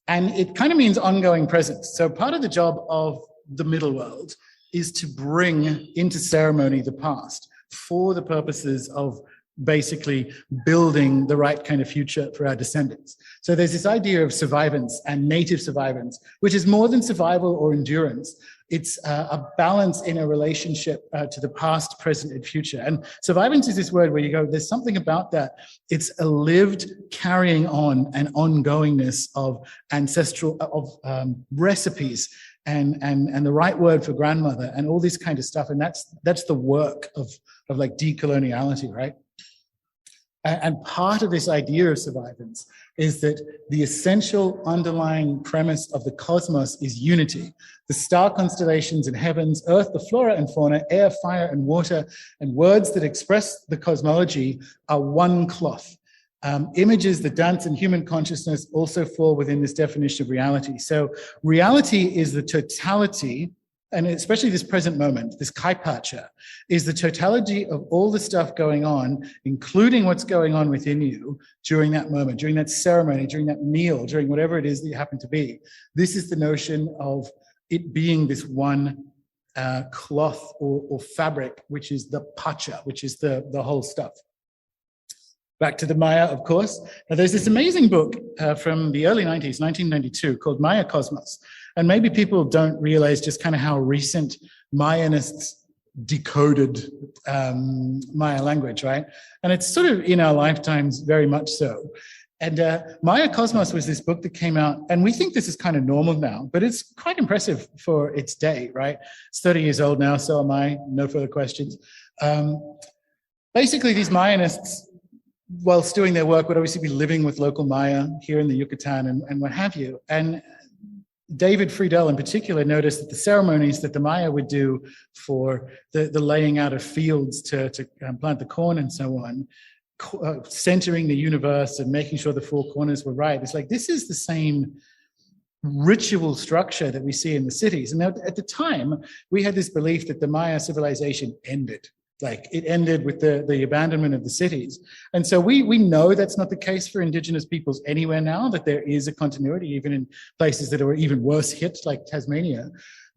And it kind of means ongoing presence. So part of the job of the middle world is to bring into ceremony the past for the purposes of basically building the right kind of future for our descendants. So there's this idea of survivance and native survivance, which is more than survival or endurance. It's a balance in a relationship to the past, present, and future. And survivance is this word where you go, there's something about that. It's a lived carrying on and ongoingness of ancestral, of recipes and the right word for grandmother and all this kind of stuff. And that's the work of like decoloniality, right? And part of this idea of survivance is that the essential underlying premise of the cosmos is unity. The star constellations in heavens, earth, the flora and fauna, air, fire, and water, and words that express the cosmology are one cloth. Images that dance in human consciousness also fall within this definition of reality. So reality is the totality, and especially this present moment, this kaipacha, is the totality of all the stuff going on, including what's going on within you during that moment, during that ceremony, during that meal, during whatever it is that you happen to be. This is the notion of it being this one cloth or fabric, which is the pacha, which is the whole stuff. Back to the Maya, of course. Now, there's this amazing book from the early 90s, 1992, called Maya Cosmos. And maybe people don't realize just kind of how recent Mayanists decoded Maya language, right? And it's sort of in our lifetimes, very much so. And Maya Cosmos was this book that came out, and we think this is kind of normal now, but it's quite impressive for its day, right? It's 30 years old now, so am I, no further questions. Basically, these Mayanists, whilst doing their work, would obviously be living with local Maya here in the Yucatan and what have you. And David Friedel in particular noticed that the ceremonies that the Maya would do for the laying out of fields to plant the corn and so on, centering the universe and making sure the four corners were right. It's like, this is the same ritual structure that we see in the cities. And at the time, we had this belief that the Maya civilization ended. Like it ended with the abandonment of the cities. And so we know that's not the case for indigenous peoples anywhere now, that there is a continuity, even in places that are even worse hit, like Tasmania.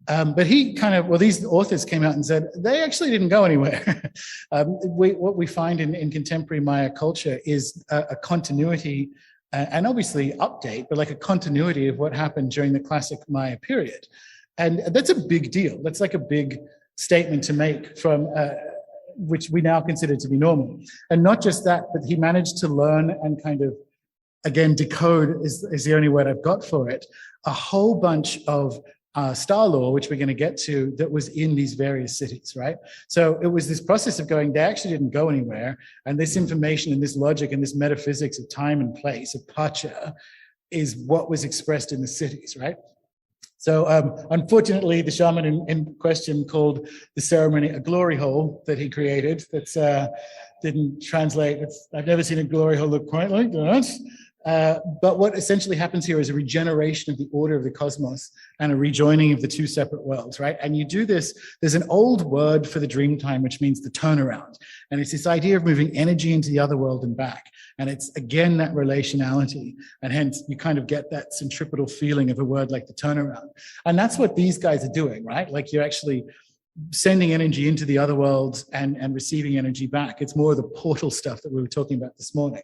But these authors came out and said, they actually didn't go anywhere. What we find in contemporary Maya culture is a continuity and obviously update, but like a continuity of what happened during the classic Maya period. And that's a big deal. That's like a big statement to make from which we now consider to be normal. And not just that, but he managed to learn and kind of, again, decode is the only word I've got for it, a whole bunch of star law, which we're going to get to, that was in these various cities, right? So it was this process of going, they actually didn't go anywhere. And this information and this logic and this metaphysics of time and place, of pacha, is what was expressed in the cities, right? So unfortunately, the shaman in question called the ceremony a glory hole that he created. That's didn't translate. I've never seen a glory hole look quite like that. But what essentially happens here is a regeneration of the order of the cosmos and a rejoining of the two separate worlds, right? And you do this, there's an old word for the dream time, which means the turnaround. And it's this idea of moving energy into the other world and back. And it's, again, that relationality. And hence, you kind of get that centripetal feeling of a word like the turnaround. And that's what these guys are doing, right? Like you're actually sending energy into the other worlds and receiving energy back. It's more of the portal stuff that we were talking about this morning.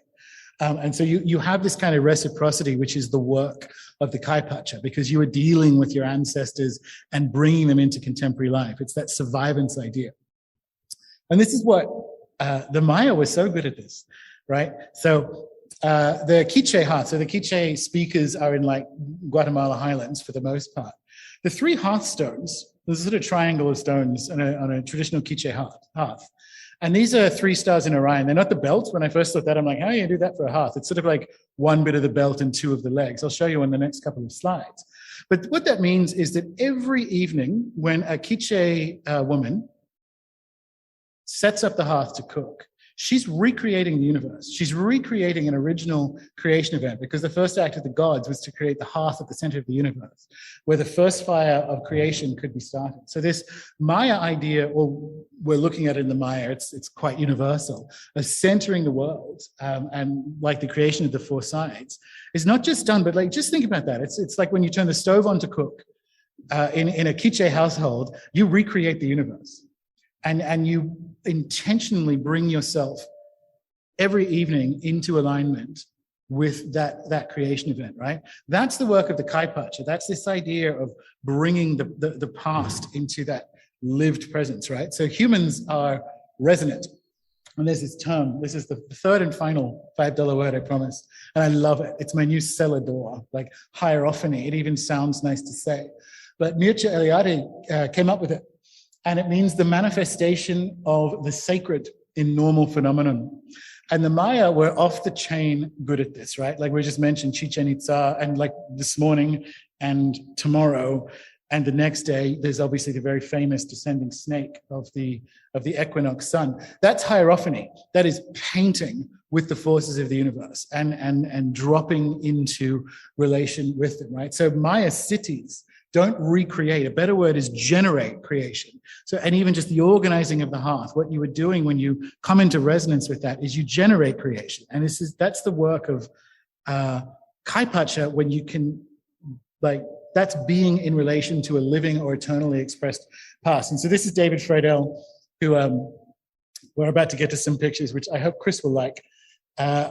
And so you have this kind of reciprocity, which is the work of the Kaipacha, because you are dealing with your ancestors and bringing them into contemporary life. It's that survivance idea. And this is what the Maya was so good at this, right? So the Quiche hearth, so the Quiche speakers are in like Guatemala highlands for the most part. The three hearthstones, there's a sort of triangle of stones on a traditional Quiche hearth. And these are 3 stars in Orion. They're not the belt. When I first thought that, I'm like, how do you do that for a hearth? It's sort of like 1 bit of the belt and 2 of the legs. I'll show you on the next couple of slides. But what that means is that every evening when a Quiche woman sets up the hearth to cook, she's recreating the universe. She's recreating an original creation event, because the first act of the gods was to create the hearth at the center of the universe, where the first fire of creation could be started. So this Maya idea, or we're looking at it in the Maya, it's quite universal, of centering the world and like the creation of the 4 sides is not just done, but like just think about that. It's like when you turn the stove on to cook in a Quiche household, you recreate the universe. And you intentionally bring yourself every evening into alignment with that creation event, right? That's the work of the Kaipacha. That's this idea of bringing the past into that lived presence, right? So humans are resonant. And there's this term, this is the third and final $5 word, I promise. And I love it. It's my new cellar door, like hierophany. It even sounds nice to say. But Mircea Eliade came up with it. And it means the manifestation of the sacred in normal phenomenon. And the Maya were off the chain good at this, right? Like we just mentioned Chichen Itza, and like this morning and tomorrow and the next day, there's obviously the very famous descending snake of the equinox sun. That's hierophany. That is painting with the forces of the universe and dropping into relation with them, right? So Maya cities don't recreate. A better word is generate creation. So, and even just the organizing of the hearth, what you were doing when you come into resonance with that is you generate creation. And that's the work of Kaipacha, when you can, like, that's being in relation to a living or eternally expressed past. And so this is David Friedel, who we're about to get to some pictures, which I hope Chris will like.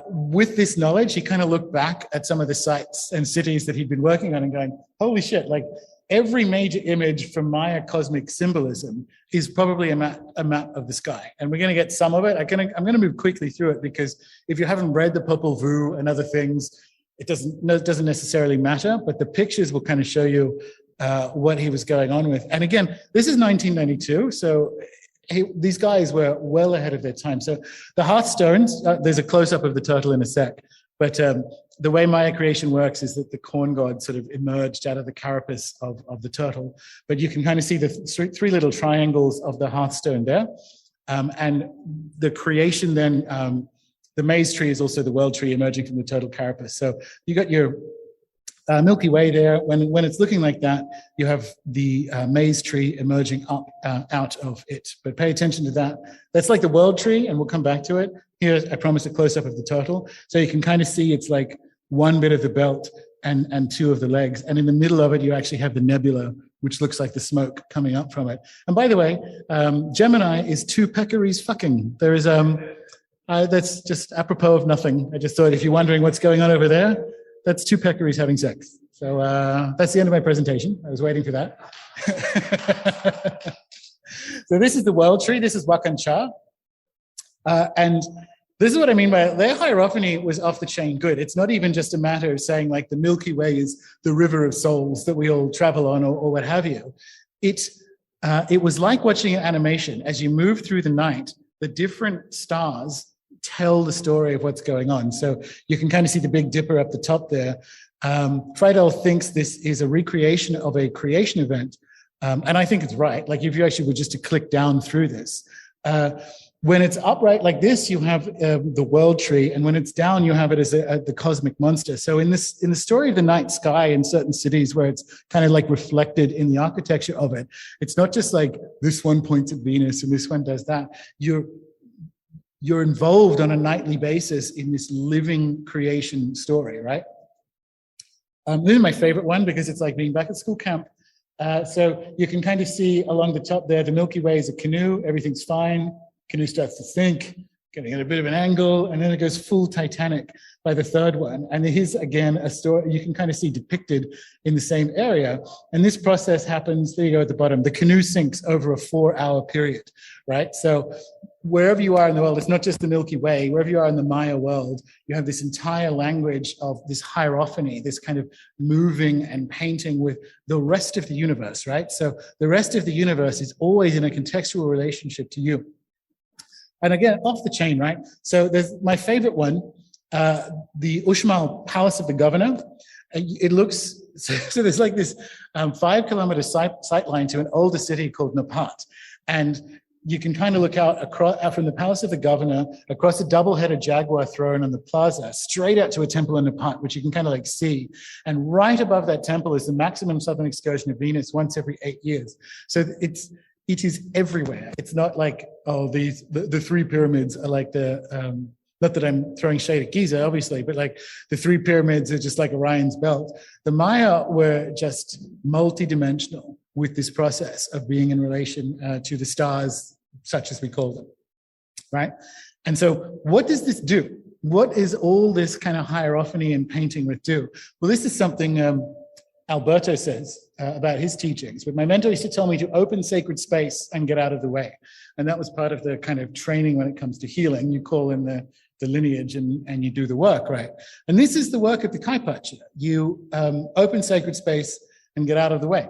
With this knowledge, he kind of looked back at some of the sites and cities that he'd been working on and going, holy shit, like every major image from Maya cosmic symbolism is probably a map of the sky. And we're going to get some of it. I'm going to move quickly through it, because if you haven't read the Popol Vuh and other things, it doesn't necessarily matter, but the pictures will kind of show you what he was going on with. And again, this is 1992, so these guys were well ahead of their time. So the hearthstones, there's a close-up of the turtle in a sec, but the way Maya creation works is that the corn god sort of emerged out of the carapace of the turtle. But you can kind of see the 3 little triangles of the hearthstone there. And the creation then, the maize tree is also the world tree emerging from the turtle carapace. So you got your Milky Way there, when it's looking like that, you have the maize tree emerging up out of it. But pay attention to that. That's like the world tree, and we'll come back to it. Here, I promise a close-up of the turtle. So you can kind of see it's like one bit of the belt and two of the legs. And in the middle of it, you actually have the nebula, which looks like the smoke coming up from it. And by the way, Gemini is two peccaries fucking. There is, that's just apropos of nothing. I just thought if you're wondering what's going on over there, that's two peccaries having sex. So that's the end of my presentation. I was waiting for that. So this is the world tree. This is Wakan Cha. And this is what I mean by their hierophany was off the chain good. It's not even just a matter of saying like the Milky Way is the river of souls that we all travel on or what have you. It was like watching an animation. As you move through the night, the different stars tell the story of what's going on. So you can kind of see the Big Dipper up the top there. Friedel thinks this is a recreation of a creation event. And I think it's right. Like if you actually were just to click down through this, when it's upright like this, you have the world tree. And when it's down, you have it as the cosmic monster. So in the story of the night sky in certain cities where it's kind of like reflected in the architecture of it, it's not just like this one points at Venus and this one does that. You're involved on a nightly basis in this living creation story, right? This is my favorite one because it's like being back at school camp. So you can kind of see along the top there, the Milky Way is a canoe, everything's fine. Canoe starts to sink, getting at a bit of an angle, and then it goes full Titanic by the third one. And here's again a story you can kind of see depicted in the same area. And this process happens, there you go at the bottom, the canoe sinks over a 4-hour period, right? So wherever you are in the world, it's not just the Milky Way, wherever you are in the Maya world, you have this entire language of this hierophany, this kind of moving and painting with the rest of the universe, right? So the rest of the universe is always in a contextual relationship to you. And again, off the chain, right? So there's my favorite one, the Uxmal Palace of the Governor. It looks, so there's like this 5-kilometer sight line to an older city called Napat. And you can kind of look out from the Palace of the Governor, across a double-headed jaguar throne on the plaza, straight out to a temple in Napat, which you can kind of like see. And right above that temple is the maximum southern excursion of Venus once every 8 years. So it is everywhere. It's not like, oh, the three pyramids are like the, not that I'm throwing shade at Giza, obviously, but like the three pyramids are just like Orion's belt. The Maya were just multidimensional with this process of being in relation to the stars, such as we call them, right? And so what does this do? What is all this kind of hierophany and painting with do? Well, this is something Alberto says about his teachings, but my mentor used to tell me to open sacred space and get out of the way. And that was part of the kind of training when it comes to healing. You call in the lineage and you do the work, right? And this is the work of the Kaipacha. You open sacred space and get out of the way.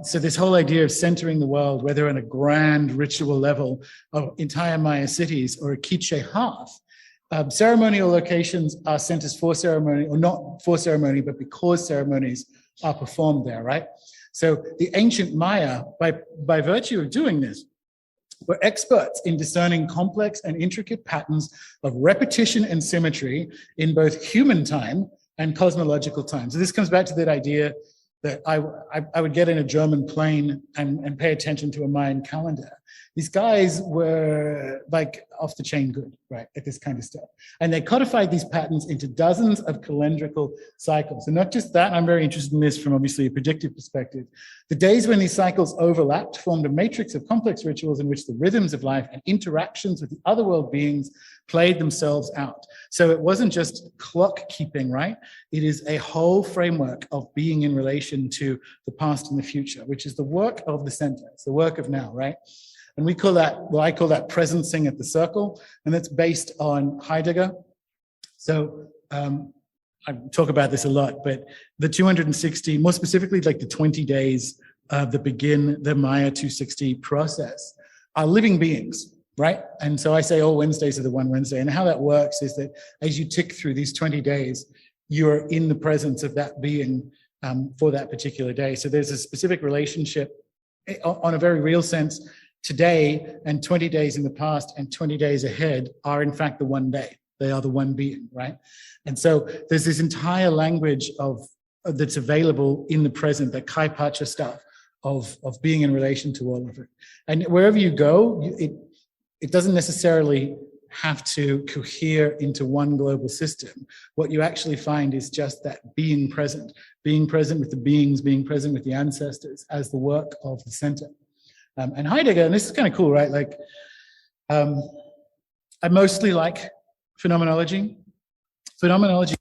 So this whole idea of centering the world, whether on a grand ritual level of entire Maya cities or a Quiche hearth, ceremonial locations are centers for ceremony, or not for ceremony, but because ceremonies are performed there, right? So the ancient Maya, by virtue of doing this, were experts in discerning complex and intricate patterns of repetition and symmetry in both human time and cosmological time. So this comes back to that idea that I would get in a German plane and pay attention to a Mayan calendar. These guys were like off the chain good, right, at this kind of stuff. And they codified these patterns into dozens of calendrical cycles. And not just that, I'm very interested in this from obviously a predictive perspective. The days when these cycles overlapped formed a matrix of complex rituals in which the rhythms of life and interactions with the other world beings played themselves out. So it wasn't just clock keeping, right? It is a whole framework of being in relation to the past and the future, which is the work of the center. It's the work of now, right? And we call that, well, I call that presencing at the circle, and that's based on Heidegger. So I talk about this a lot, but the 260, more specifically like the 20 days that begin the Maya 260 process are living beings, right? And so I say all Wednesdays are the one Wednesday. And how that works is that as you tick through these 20 days, you're in the presence of that being for that particular day. So there's a specific relationship on a very real sense. Today and 20 days in the past and 20 days ahead are in fact the one day. They are the one being, right? And so there's this entire language of that's available in the present, that Kaipacha stuff of being in relation to all of it. And wherever you go, it doesn't necessarily have to cohere into one global system. What you actually find is just that being present with the beings, being present with the ancestors as the work of the center. And Heidegger, and this is kind of cool, right? Like, I mostly like phenomenology. Phenomenology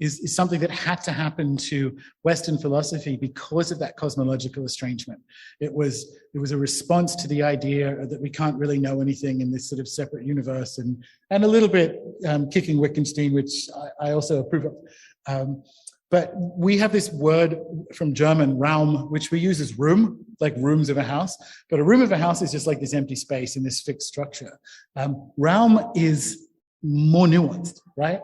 is something that had to happen to Western philosophy because of that cosmological estrangement. It was a response to the idea that we can't really know anything in this sort of separate universe, and a little bit kicking Wittgenstein, which I also approve of. But we have this word from German, Raum, which we use as room, like rooms of a house. But a room of a house is just like this empty space in this fixed structure. Raum is more nuanced, right?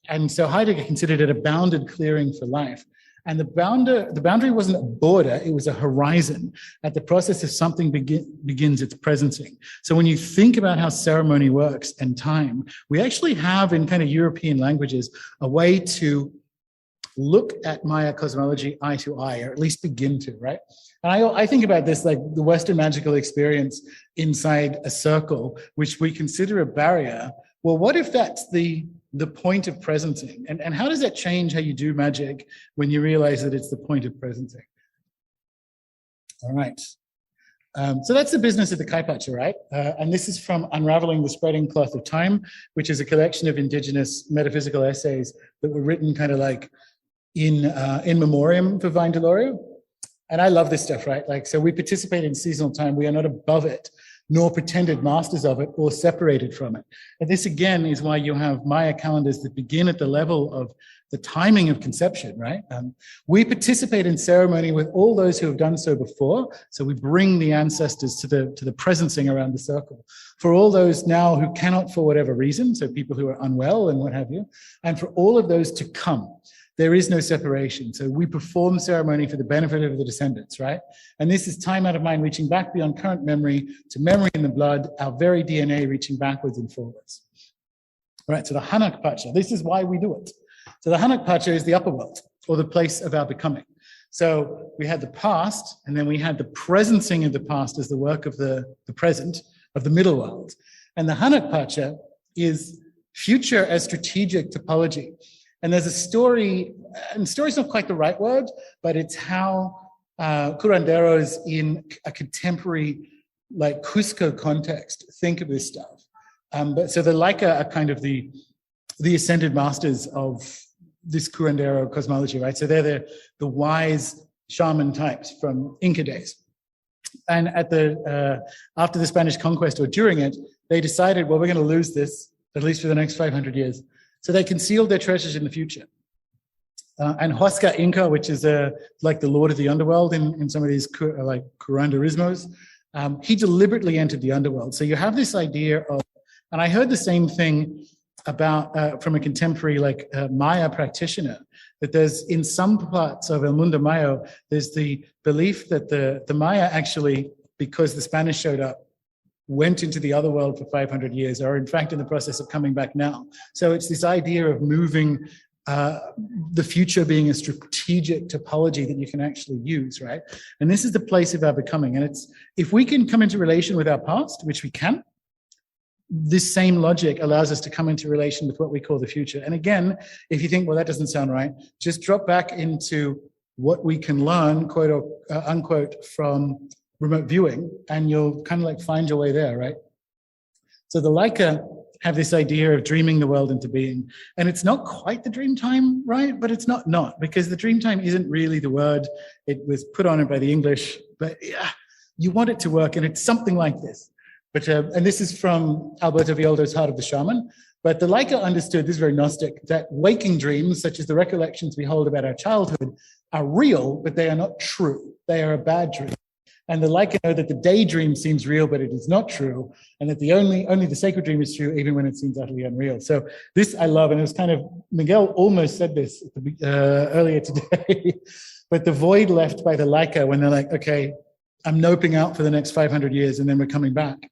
And so Heidegger considered it a bounded clearing for life. And the boundary wasn't a border, it was a horizon at the process of something begins its presencing. So when you think about how ceremony works and time, we actually have in kind of European languages a way to look at Maya cosmology eye to eye, or at least begin to, right? And I think about this like the Western magical experience inside a circle, which we consider a barrier. Well, what if that's the point of presencing? And how does that change how you do magic when you realize that it's the point of presencing? All right. So that's the business of the Kaipacha, right? And this is from Unraveling the Spreading Cloth of Time, which is a collection of indigenous metaphysical essays that were written kind of like in memoriam for Vine Delorio. And I love this stuff, right? Like, so we participate in seasonal time. We are not above it, nor pretended masters of it or separated from it. And this again is why you have Maya calendars that begin at the level of the timing of conception, right? We participate in ceremony with all those who have done so before. So we bring the ancestors to the presencing around the circle. For all those now who cannot for whatever reason, so people who are unwell and what have you, and for all of those to come, there is no separation. So we perform ceremony for the benefit of the descendants, right? And this is time out of mind, reaching back beyond current memory to memory in the blood, our very DNA reaching backwards and forwards. All right, so the Hanak Pacha, this is why we do it. So the Hanak Pacha is the upper world, or the place of our becoming. So we had the past, and then we had the presencing of the past as the work of the present, of the middle world. And the Hanak Pacha is future as strategic topology. And there's a story, and story's not quite the right word, but it's how curanderos in a contemporary, like Cusco context, think of this stuff. But so the Laika are kind of the ascended masters of this curandero cosmology, right? So they're the wise shaman types from Inca days. And after the Spanish conquest or during it, they decided, well, we're going to lose this, at least for the next 500 years. So they concealed their treasures in the future. And Huasca Inca, which is like the lord of the underworld in some of these like curanderismos, he deliberately entered the underworld. So you have this idea of, and I heard the same thing about from a contemporary like Maya practitioner, that there's in some parts of El Mundo Mayo, there's the belief that the Maya actually, because the Spanish showed up, went into the other world for 500 years, or in fact in the process of coming back now. So it's this idea of moving the future being a strategic topology that you can actually use, right? And this is the place of our becoming. And it's, if we can come into relation with our past, which we can, this same logic allows us to come into relation with what we call the future. And again, if you think, well, that doesn't sound right, just drop back into what we can learn, quote or unquote, from remote viewing, and you'll kind of like find your way there, right? So the Laika have this idea of dreaming the world into being, and it's not quite the dream time, right? But it's not, because the dream time isn't really the word. It was put on it by the English, but yeah, you want it to work, and it's something like this. But and this is from Alberto Violdo's Heart of the Shaman. But the Laika understood, this is very Gnostic, that waking dreams, such as the recollections we hold about our childhood, are real, but they are not true. They are a bad dream. And the Laika know that the daydream seems real, but it is not true, and that only the sacred dream is true, even when it seems utterly unreal. So this I love, and it was kind of, Miguel almost said this earlier today, but the void left by the Laika when they're like, okay, I'm noping out for the next 500 years, and then we're coming back,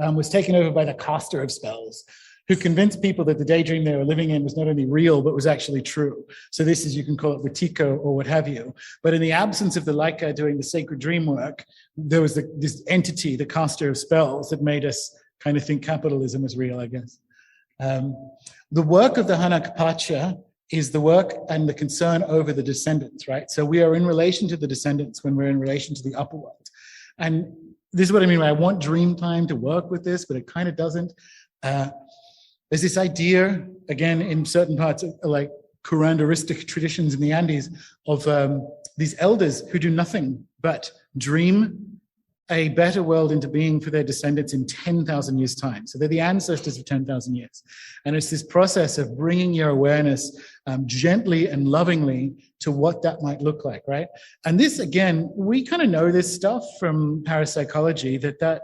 was taken over by the caster of spells, who convinced people that the daydream they were living in was not only real, but was actually true. So this is, you can call it Wetiko or what have you. But in the absence of the Laika doing the sacred dream work, there was this entity, the caster of spells, that made us kind of think capitalism was real, I guess. The work of the Hanak Pacha is the work and the concern over the descendants, right? So we are in relation to the descendants when we're in relation to the upper world. And this is what I mean, I want Dreamtime to work with this, but it kind of doesn't. There's this idea, again, in certain parts of like curanderistic traditions in the Andes, of these elders who do nothing but dream a better world into being for their descendants in 10,000 years' time. So they're the ancestors of 10,000 years. And it's this process of bringing your awareness gently and lovingly to what that might look like, right? And this, again, we kind of know this stuff from parapsychology, that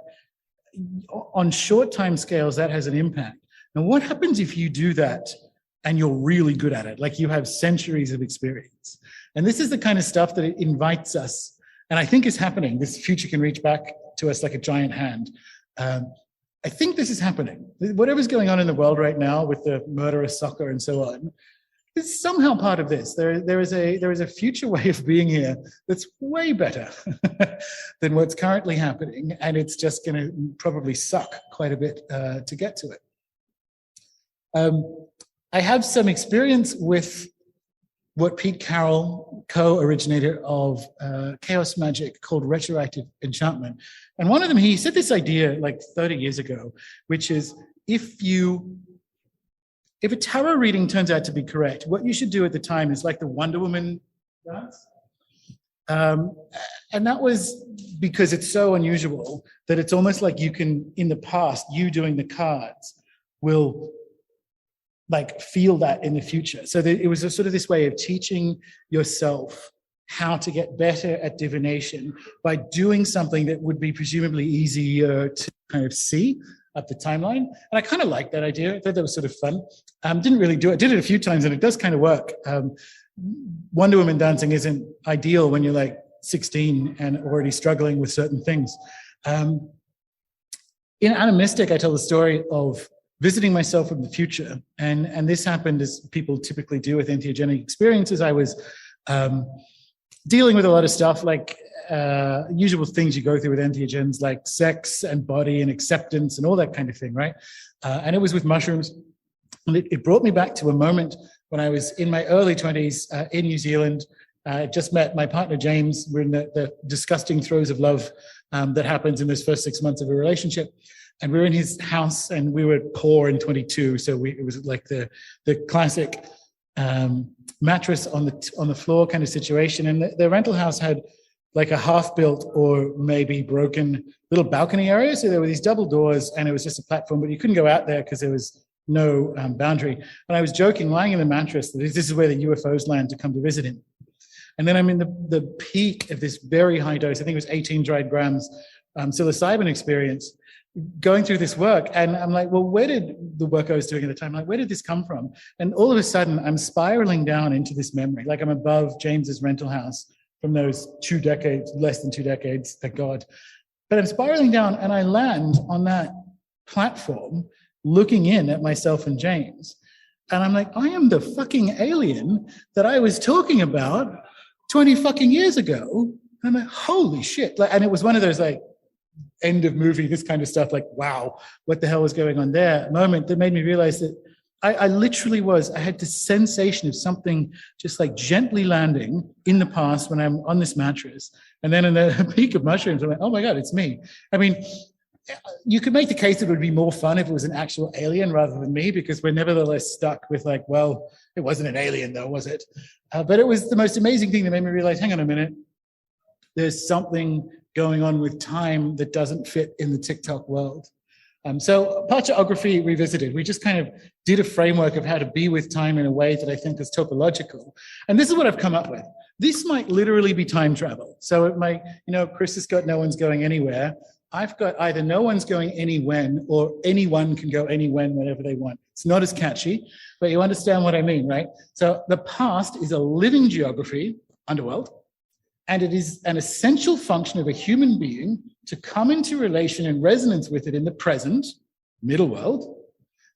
on short time scales, that has an impact. Now, what happens if you do that and you're really good at it, like you have centuries of experience? And this is the kind of stuff that it invites us, and I think is happening. This future can reach back to us like a giant hand. I think this is happening. Whatever's going on in the world right now with the murderous soccer and so on, is somehow part of this. There is a future way of being here that's way better than what's currently happening, and it's just going to probably suck quite a bit to get to it. I have some experience with what Pete Carroll, co-originator of chaos magic, called retroactive enchantment. And one of them, he said this idea like 30 years ago, which is if a tarot reading turns out to be correct, what you should do at the time is like the Wonder Woman dance. And that was because it's so unusual that it's almost like you can, in the past, you doing the cards will like feel that in the future. So it was a sort of this way of teaching yourself how to get better at divination by doing something that would be presumably easier to kind of see up the timeline. And I kind of liked that idea. I thought that was sort of fun. Didn't really do it. Did it a few times and it does kind of work. Wonder Woman dancing isn't ideal when you're like 16 and already struggling with certain things. In Ani.Mystic, I tell the story of visiting myself from the future. And this happened as people typically do with entheogenic experiences. I was dealing with a lot of stuff like usual things you go through with entheogens, like sex and body and acceptance and all that kind of thing, right? And it was with mushrooms. And it brought me back to a moment when I was in my early 20s in New Zealand. I just met my partner, James. We're in the disgusting throes of love that happens in those first 6 months of a relationship. And we were in his house, and we were poor in 22, so it was like the classic mattress on the floor kind of situation. And the rental house had like a half-built or maybe broken little balcony area. So there were these double doors, and it was just a platform, but you couldn't go out there because there was no boundary. And I was joking, lying in the mattress, that this is where the UFOs land to come to visit him. And then I'm in the peak of this very high dose, I think it was 18 dried grams psilocybin experience, going through this work. And I'm like, well, where did the work I was doing at the time, like, where did this come from? And all of a sudden I'm spiraling down into this memory, like I'm above James's rental house from those 2 decades, less than 2 decades, thank God. But I'm spiraling down and I land on that platform looking in at myself and James. And I'm like, I am the fucking alien that I was talking about 20 fucking years ago. And I'm like, holy shit. And it was one of those like, end of movie, this kind of stuff, like, wow, what the hell was going on there? Moment that made me realize that I literally I had this sensation of something just like gently landing in the past when I'm on this mattress. And then in the peak of mushrooms, I'm like, oh my God, it's me. I mean, you could make the case that it would be more fun if it was an actual alien rather than me, because we're nevertheless stuck with like, well, it wasn't an alien though, was it? But it was the most amazing thing that made me realize, hang on a minute, there's something going on with time that doesn't fit in the tick-tock world. So Pachaography Revisited, we just kind of did a framework of how to be with time in a way that I think is topological. And this is what I've come up with. This might literally be time travel. So it might, Chris has got no one's going anywhere. I've got either no one's going any when, or anyone can go any when, whenever they want. It's not as catchy, but you understand what I mean, right? So the past is a living geography, underworld, and it is an essential function of a human being to come into relation and resonance with it in the present, middle world,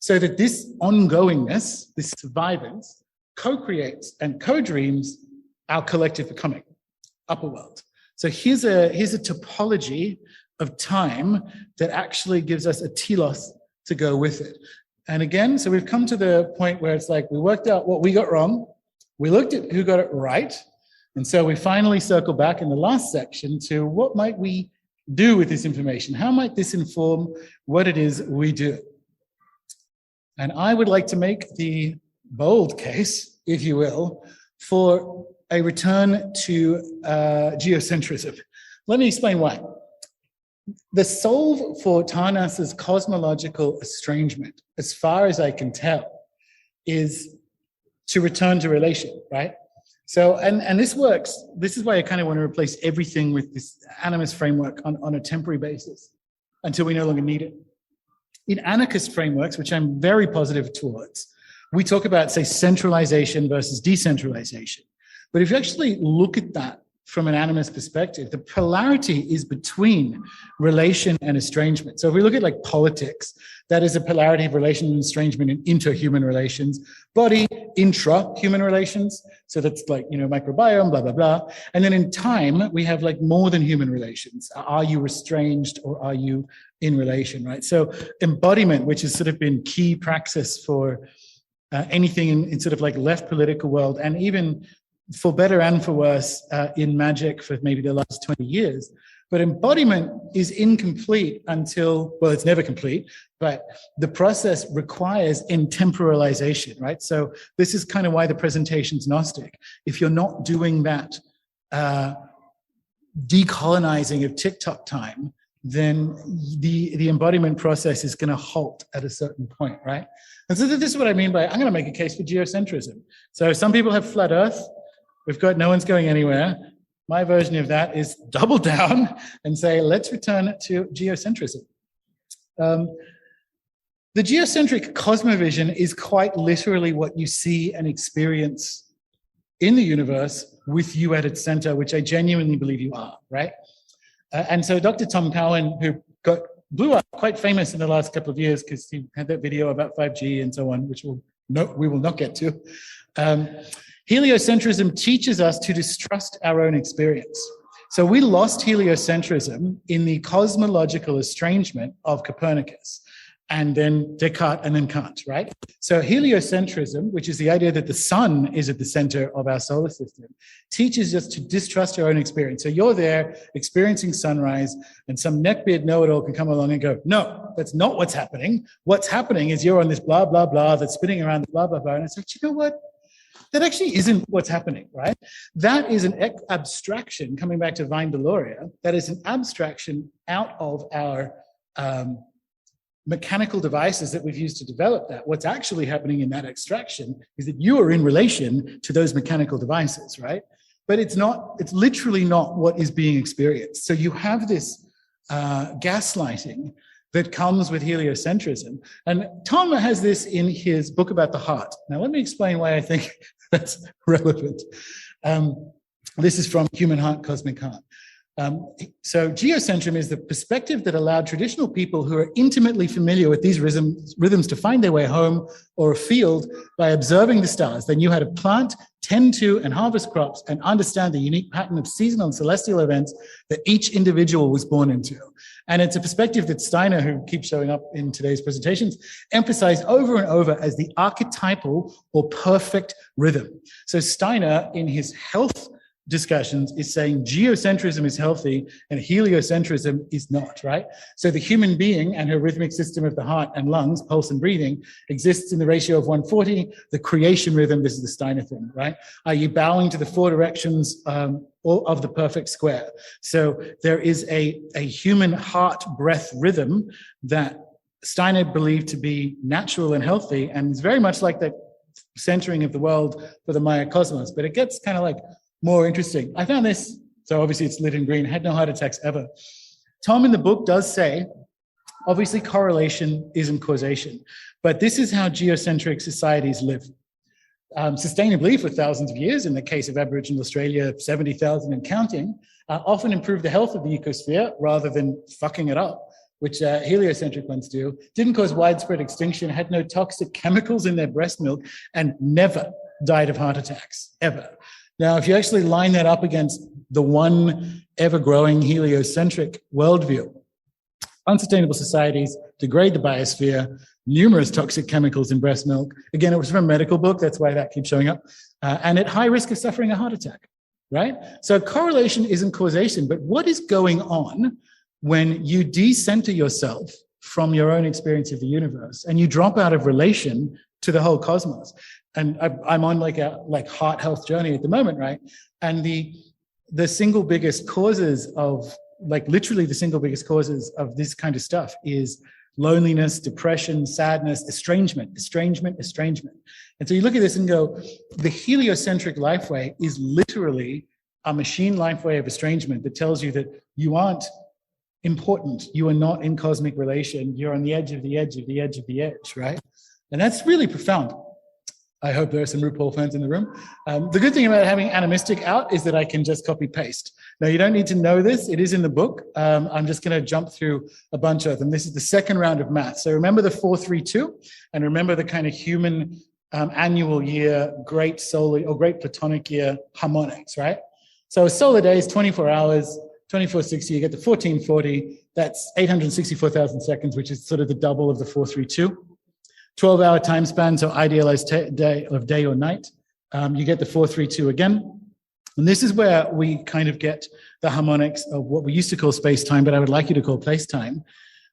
so that this ongoingness, this survivance, co-creates and co-dreams our collective becoming, upper world. So here's a topology of time that actually gives us a telos to go with it. And again, so we've come to the point where it's like we worked out what we got wrong, we looked at who got it right, and so we finally circle back in the last section to what might we do with this information? How might this inform what it is we do? And I would like to make the bold case, if you will, for a return to geocentrism. Let me explain why. The solve for Tarnas's cosmological estrangement, as far as I can tell, is to return to relation, right? So, and this works. This is why I kind of want to replace everything with this animist framework on a temporary basis until we no longer need it. In anarchist frameworks, which I'm very positive towards, we talk about, say, centralization versus decentralization. But if you actually look at that from an animist perspective, the polarity is between relation and estrangement. So if we look at like politics, that is a polarity of relation and estrangement in interhuman relations, body, intra-human relations. So that's like, microbiome, blah, blah, blah. And then in time, we have like more than human relations. Are you estranged or are you in relation, right? So embodiment, which has sort of been key praxis for anything in sort of like left political world, and even for better and for worse in magic for maybe the last 20 years. But embodiment is incomplete until, well, it's never complete, but the process requires intemporalization, right? So this is kind of why the presentation's Gnostic. If you're not doing that decolonizing of tick-tock time, then the embodiment process is going to halt at a certain point, right? And so this is what I mean by, I'm going to make a case for geocentrism. So some people have flat Earth. We've got no one's going anywhere. My version of that is double down and say, let's return to geocentrism. The geocentric cosmovision is quite literally what you see and experience in the universe with you at its center, which I genuinely believe you are, right? And so Dr. Tom Cowan, who blew up quite famous in the last couple of years because he had that video about 5G and so on, which we will not get to. Heliocentrism teaches us to distrust our own experience. So we lost heliocentrism in the cosmological estrangement of Copernicus, and then Descartes, and then Kant, right? So heliocentrism, which is the idea that the sun is at the center of our solar system, teaches us to distrust our own experience. So you're there experiencing sunrise, and some neckbeard know-it-all can come along and go, no, that's not what's happening. What's happening is you're on this blah, blah, blah that's spinning around the blah, blah, blah. And it's like, you know what? That actually isn't what's happening, right? That is an abstraction, coming back to Vine Deloria, that is an abstraction out of our mechanical devices that we've used to develop that. What's actually happening in that abstraction is that you are in relation to those mechanical devices, right? But it's literally not what is being experienced. So you have this gaslighting that comes with heliocentrism. And Tom has this in his book about the heart. Now, let me explain why I think that's relevant. This is from Human Heart, Cosmic Heart. So geocentrism is the perspective that allowed traditional people who are intimately familiar with these rhythms to find their way home or afield by observing the stars. They knew how to plant, tend to, and harvest crops and understand the unique pattern of seasonal and celestial events that each individual was born into. And it's a perspective that Steiner, who keeps showing up in today's presentations, emphasized over and over as the archetypal or perfect rhythm. So Steiner, in his health discussions, is saying geocentrism is healthy and heliocentrism is not, right? So the human being and her rhythmic system of the heart and lungs, pulse and breathing, exists in the ratio of 140. The creation rhythm, this is the Steiner thing, right? Are you bowing to the four directions of the perfect square? So there is a human heart breath rhythm that Steiner believed to be natural and healthy, and it's very much like the centering of the world for the Maya cosmos, but it gets kind of like more interesting. I found this, so obviously it's lit in green, had no heart attacks ever. Tom in the book does say, obviously correlation isn't causation, but this is how geocentric societies live. Sustainably for thousands of years, in the case of Aboriginal Australia, 70,000 and counting, often improve the health of the ecosphere rather than fucking it up. which heliocentric ones do, didn't cause widespread extinction, had no toxic chemicals in their breast milk, and never died of heart attacks, ever. Now, if you actually line that up against the one ever-growing heliocentric worldview, unsustainable societies degrade the biosphere, numerous toxic chemicals in breast milk. Again, it was from a medical book, that's why that keeps showing up, and at high risk of suffering a heart attack, right? So correlation isn't causation, but what is going on when you decenter yourself from your own experience of the universe and you drop out of relation to the whole cosmos? And I'm on like a heart health journey at the moment, right? And the single biggest causes of, like literally the single biggest causes of this kind of stuff is loneliness, depression, sadness, estrangement. And so you look at this and go, the heliocentric lifeway is literally a machine lifeway of estrangement that tells you that you aren't important. You are not in cosmic relation. You're on the edge of the edge of the edge of the edge, right? And that's really profound. I hope there are some RuPaul fans in the room. The good thing about having Ani.Mystic out is that I can just copy paste. Now, you don't need to know this. It is in the book. I'm just going to jump through a bunch of them. This is the second round of math. So remember the 4-3-2, and remember the kind of human annual year, great solar or great platonic year harmonics, right? So a solar day is 24 hours, 24/60. You get the 1440. That's 864,000 seconds, which is sort of the double of the 4-3-2. 12-hour time span, so idealized day or night. You get the 4-3-2 again. And this is where we kind of get the harmonics of what we used to call space-time, but I would like you to call place-time.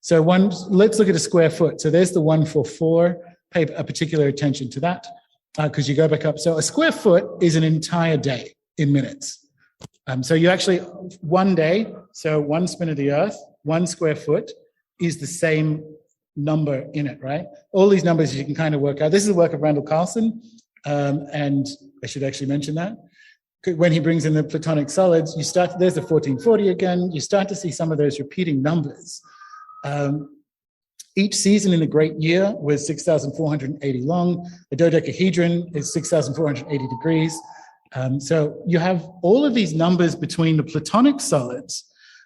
So let's look at a square foot. So there's the 144. Pay a particular attention to that because you go back up. So a square foot is an entire day in minutes. So you actually, one day, so one spin of the Earth, 1 square foot is the same number in it, right? All these numbers you can kind of work out. This is the work of Randall Carlson, and I should actually mention that. When he brings in the platonic solids, there's the 1440 again, you start to see some of those repeating numbers. Each season in the great year was 6,480 long. A dodecahedron is 6,480 degrees. So you have all of these numbers between the platonic solids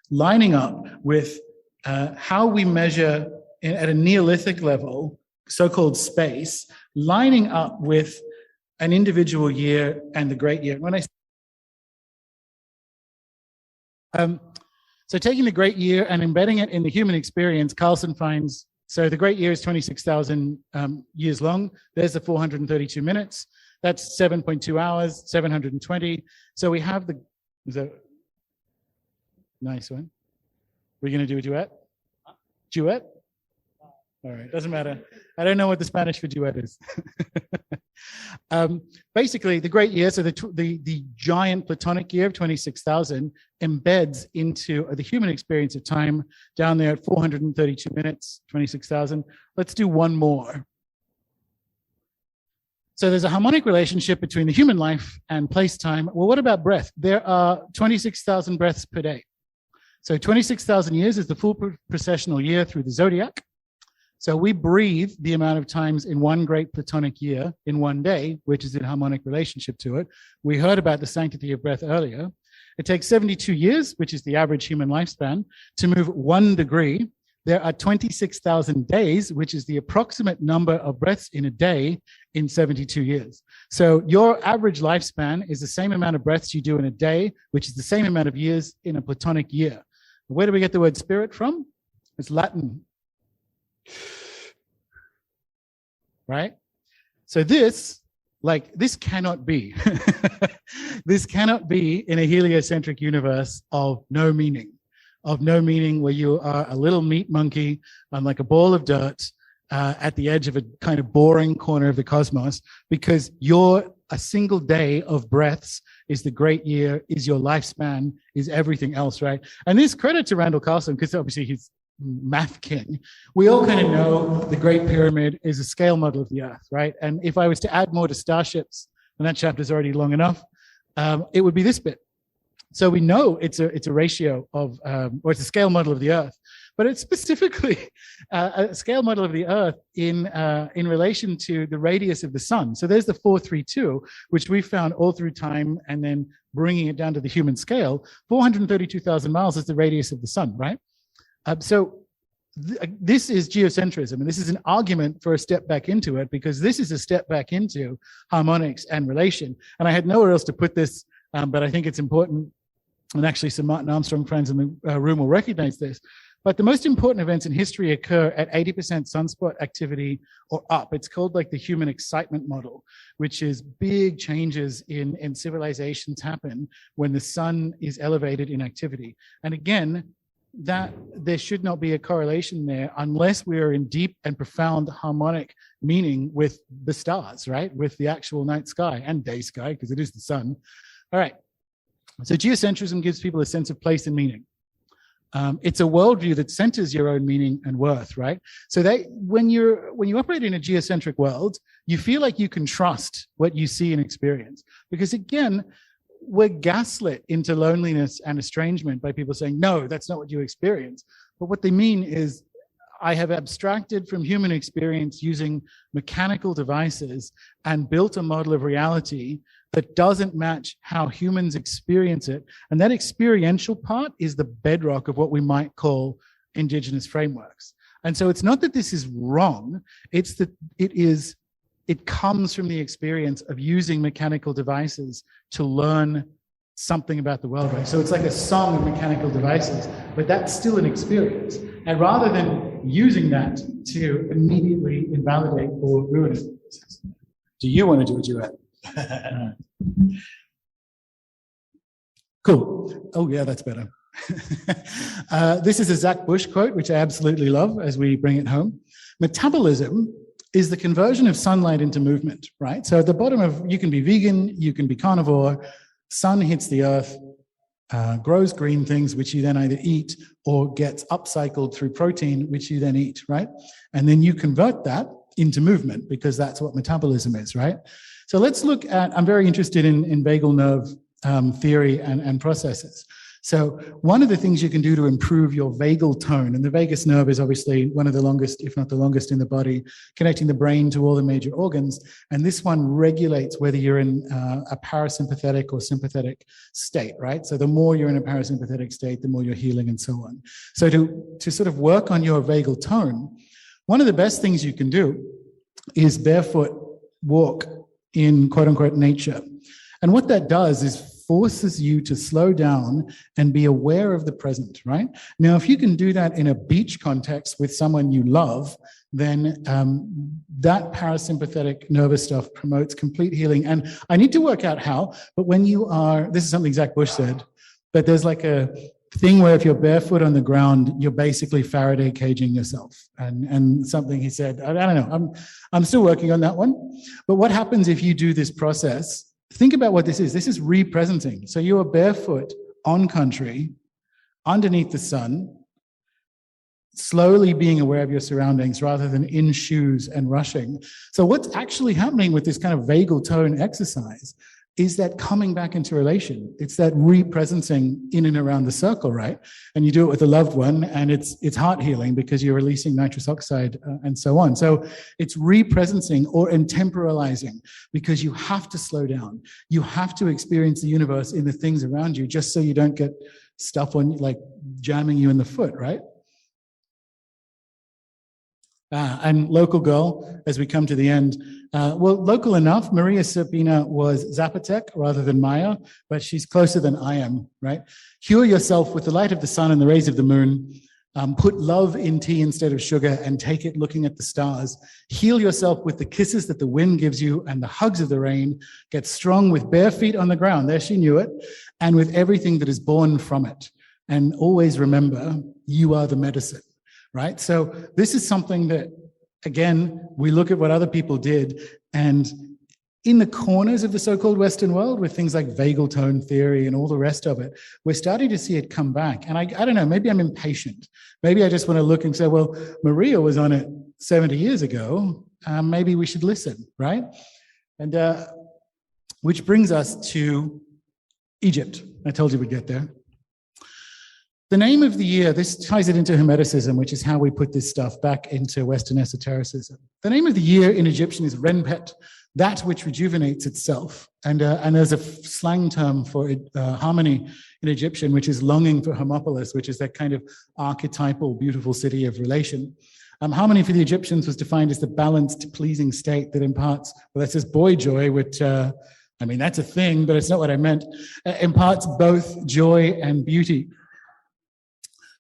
lining up with how we measure at a Neolithic level, so-called space, lining up with an individual year and the great year. So taking the great year and embedding it in the human experience, Carlson finds, so the great year is 26,000 years long. There's the 432 minutes. That's 7.2 hours, 720. So we have nice one. We're going to do a duet? Duet? All right, doesn't matter. I don't know what the Spanish for duet is. Basically, the great year, so the giant platonic year of 26,000 embeds into the human experience of time down there at 432 minutes, 26,000. Let's do one more. So there's a harmonic relationship between the human life and place-time. Well, what about breath? There are 26,000 breaths per day. So 26,000 years is the full processional year through the zodiac. So we breathe the amount of times in one great platonic year in one day, which is in harmonic relationship to it. We heard about the sanctity of breath earlier. It takes 72 years, which is the average human lifespan, to move 1 degree. There are 26,000 days, which is the approximate number of breaths in a day in 72 years. So your average lifespan is the same amount of breaths you do in a day, which is the same amount of years in a platonic year. Where do we get the word spirit from? It's Latin. Right? So this cannot be. This cannot be in a heliocentric universe of no meaning where you are a little meat monkey on like a ball of dirt at the edge of a kind of boring corner of the cosmos, because a single day of breaths is the great year, is your lifespan, is everything else, right? And this credit to Randall Carlson, because obviously he's math king. We all kind of know the Great Pyramid is a scale model of the Earth, right? And if I was to add more to starships, and that chapter is already long enough, it would be this bit. So we know it's a ratio of, or it's a scale model of the Earth, but it's specifically a scale model of the Earth in relation to the radius of the sun. So there's the 432, which we found all through time, and then bringing it down to the human scale. 432,000 miles is the radius of the sun, right? So this is geocentrism, and this is an argument for a step back into it, because this is a step back into harmonics and relation. And I had nowhere else to put this, but I think it's important, and actually some Martin Armstrong friends in the room will recognize this. But the most important events in history occur at 80% sunspot activity or up. It's called like the human excitement model, which is big changes in civilizations happen when the sun is elevated in activity. And again, that there should not be a correlation there unless we are in deep and profound harmonic meaning with the stars, right? With the actual night sky and day sky, because it is the sun. All right. So geocentrism gives people a sense of place and meaning. It's a worldview that centers your own meaning and worth, right? So when you operate in a geocentric world, you feel like you can trust what you see and experience. Because again, we're gaslit into loneliness and estrangement by people saying, no, that's not what you experience. But what they mean is, I have abstracted from human experience using mechanical devices and built a model of reality that doesn't match how humans experience it. And that experiential part is the bedrock of what we might call Indigenous frameworks. And so it's not that this is wrong, it's that it comes from the experience of using mechanical devices to learn something about the world, right? So it's like a song of mechanical devices, but that's still an experience. And rather than using that to immediately invalidate or ruin it, do you want to do a duet? Cool. Oh yeah, that's better. This is a Zach Bush quote, which I absolutely love as we bring it home. Metabolism is the conversion of sunlight into movement, right? So at the bottom of, you can be vegan, you can be carnivore, sun hits the earth, grows green things, which you then either eat or gets upcycled through protein, which you then eat, right? And then you convert that into movement, because that's what metabolism is, right? So let's look at, I'm very interested in vagal nerve theory and processes. So one of the things you can do to improve your vagal tone, and the vagus nerve is obviously one of the longest, if not the longest in the body, connecting the brain to all the major organs. And this one regulates whether you're in a parasympathetic or sympathetic state, right? So the more you're in a parasympathetic state, the more you're healing and so on. So to sort of work on your vagal tone, one of the best things you can do is barefoot walk in quote unquote nature. And what that does is forces you to slow down and be aware of the present, right? Now, if you can do that in a beach context with someone you love, then that parasympathetic nervous stuff promotes complete healing. And I need to work out how, but when you are, this is something Zach Bush said, but there's like a thing where if you're barefoot on the ground, you're basically Faraday caging yourself. And something he said, I don't know, I'm still working on that one. But what happens if you do this process? Think about what this is. This is representing. So you are barefoot on country, underneath the sun, slowly being aware of your surroundings rather than in shoes and rushing. So what's actually happening with this kind of vagal tone exercise is that coming back into relation. It's that represencing in and around the circle, right? And you do it with a loved one, and it's heart healing because you're releasing nitrous oxide and so on. So it's represencing or temporalizing, because you have to slow down. You have to experience the universe in the things around you, just so you don't get stuff on, like jamming you in the foot, right? And local girl, as we come to the end. Well, local enough, Maria Sabina was Zapotec rather than Maya, but she's closer than I am, right? Cure yourself with the light of the sun and the rays of the moon. Put love in tea instead of sugar and take it looking at the stars. Heal yourself with the kisses that the wind gives you and the hugs of the rain. Get strong with bare feet on the ground. There, she knew it. And with everything that is born from it. And always remember, you are the medicine. Right? So this is something that, again, we look at what other people did, and in the corners of the so-called Western world with things like vagal tone theory and all the rest of it, we're starting to see it come back. And I don't know, maybe I'm impatient. Maybe I just want to look and say, well, Maria was on it 70 years ago. Maybe we should listen, right? And which brings us to Egypt. I told you we'd get there. The name of the year, this ties it into Hermeticism, which is how we put this stuff back into Western esotericism. The name of the year in Egyptian is Renpet, that which rejuvenates itself. And there's a slang term for it, harmony in Egyptian, which is longing for Hermopolis, which is that kind of archetypal, beautiful city of relation. Harmony for the Egyptians was defined as the balanced, pleasing state that imparts, well, that's just boy joy, which, I mean, that's a thing, but it's not what I meant, imparts both joy and beauty.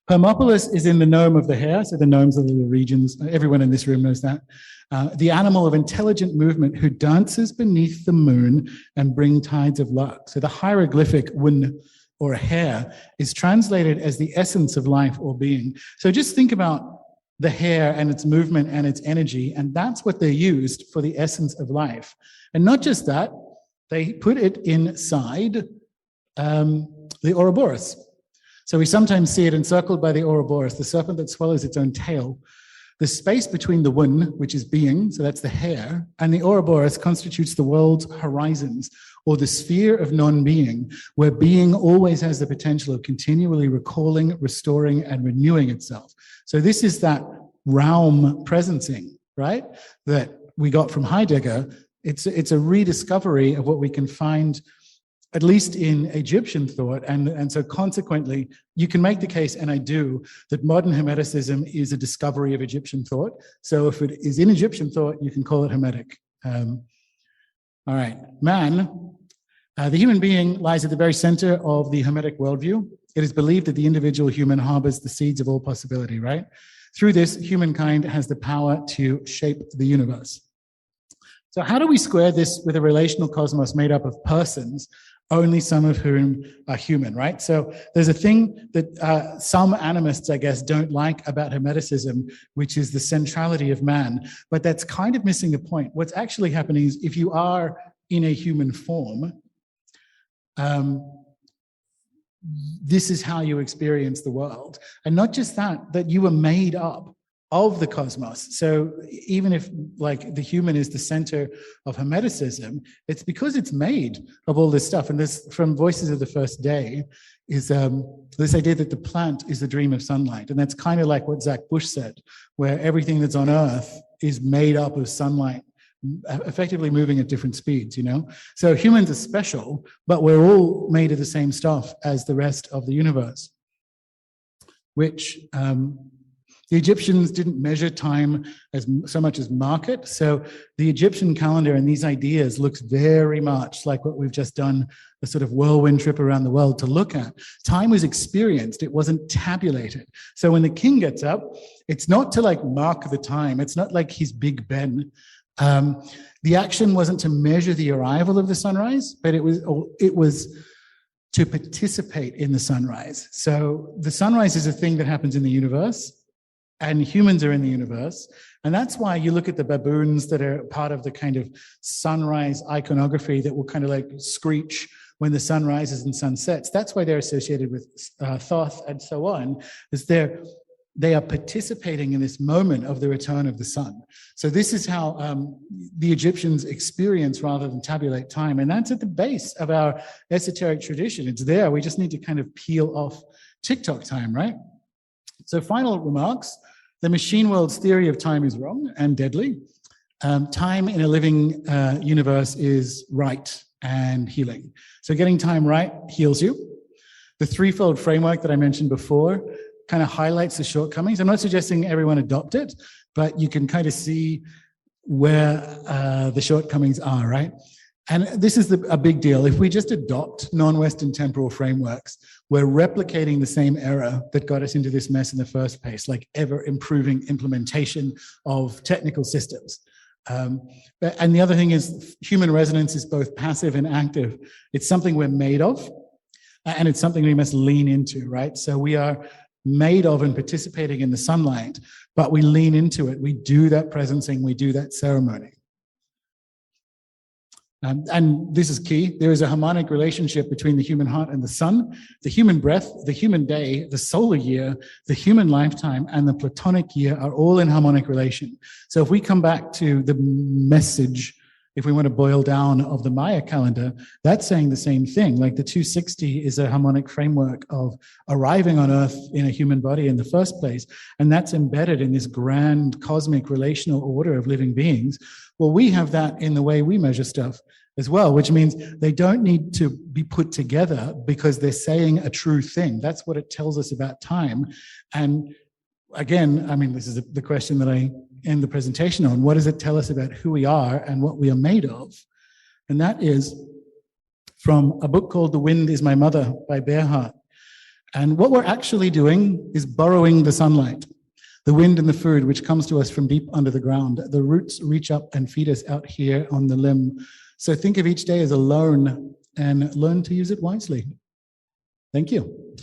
Hermopolis is in the nome of the hare, so the gnomes are the little regions. Everyone in this room knows that. The animal of intelligent movement who dances beneath the moon and bring tides of luck. So the hieroglyphic wun, or a hare, is translated as the essence of life or being. So just think about the hare and its movement and its energy, and that's what they used for the essence of life. And not just that, they put it inside the Ouroboros. So we sometimes see it encircled by the Ouroboros, the serpent that swallows its own tail. The space between the wun, which is being, so that's the hare, and the Ouroboros constitutes the world's horizons, or the sphere of non-being, where being always has the potential of continually recalling, restoring, and renewing itself. So this is that realm presencing, right, that we got from Heidegger. It's a rediscovery of what we can find, at least in Egyptian thought, and so consequently, you can make the case, and I do, that modern Hermeticism is a discovery of Egyptian thought. So if it is in Egyptian thought, you can call it Hermetic. All right, man, the human being lies at the very center of the Hermetic worldview. It is believed that the individual human harbors the seeds of all possibility, right? Through this, humankind has the power to shape the universe. So how do we square this with a relational cosmos made up of persons, only some of whom are human, right? So there's a thing that some animists, I guess, don't like about Hermeticism, which is the centrality of man, but that's kind of missing the point. What's actually happening is if you are in a human form, this is how you experience the world. And not just that, that you were made up of the cosmos. So even if like the human is the center of Hermeticism, it's because it's made of all this stuff. And this, from Voices of the First Day, is this idea that the plant is the dream of sunlight. And that's kind of like what Zach Bush said, where everything that's on Earth is made up of sunlight, effectively moving at different speeds, you know? So humans are special, but we're all made of the same stuff as the rest of the universe, which the Egyptians didn't measure time as so much as market. So the Egyptian calendar and these ideas looks very much like what we've just done, a sort of whirlwind trip around the world to look at. Time was experienced, it wasn't tabulated. So when the king gets up, it's not to like mark the time. It's not like he's Big Ben. The action wasn't to measure the arrival of the sunrise, but it was to participate in the sunrise. So the sunrise is a thing that happens in the universe, and humans are in the universe. And that's why you look at the baboons that are part of the kind of sunrise iconography that will kind of like screech when the sun rises and sun sets. That's why they're associated with Thoth and so on, is they are participating in this moment of the return of the sun. So this is how the Egyptians experience rather than tabulate time. And that's at the base of our esoteric tradition. It's there. We just need to kind of peel off tick-tock time, right? So final remarks. The machine world's theory of time is wrong and deadly. Time in a living universe is right and healing. So getting time right heals you. The threefold framework that I mentioned before kind of highlights the shortcomings. I'm not suggesting everyone adopt it, but you can kind of see where the shortcomings are, right? And this is a big deal. If we just adopt non-Western temporal frameworks, we're replicating the same error that got us into this mess in the first place, like ever improving implementation of technical systems. And the other thing is human resonance is both passive and active. It's something we're made of, and it's something we must lean into, right? So we are made of and participating in the sunlight, but we lean into it. We do that presencing, we do that ceremony. And this is key. There is a harmonic relationship between the human heart and the sun, the human breath, the human day, the solar year, the human lifetime, and the platonic year are all in harmonic relation. So if we come back to the message if we want to boil down of the Maya calendar, that's saying the same thing. Like the 260 is a harmonic framework of arriving on Earth in a human body in the first place. And that's embedded in this grand cosmic relational order of living beings. Well, we have that in the way we measure stuff as well, which means they don't need to be put together because they're saying a true thing. That's what it tells us about time. And again, I mean, this is the question that I end the presentation on. What does it tell us about who we are and what we are made of? And that is from a book called The Wind is My Mother by Bearhart. And what we're actually doing is borrowing the sunlight, the wind and the food, which comes to us from deep under the ground. The roots reach up and feed us out here on the limb. So think of each day as a loan and learn to use it wisely. Thank you.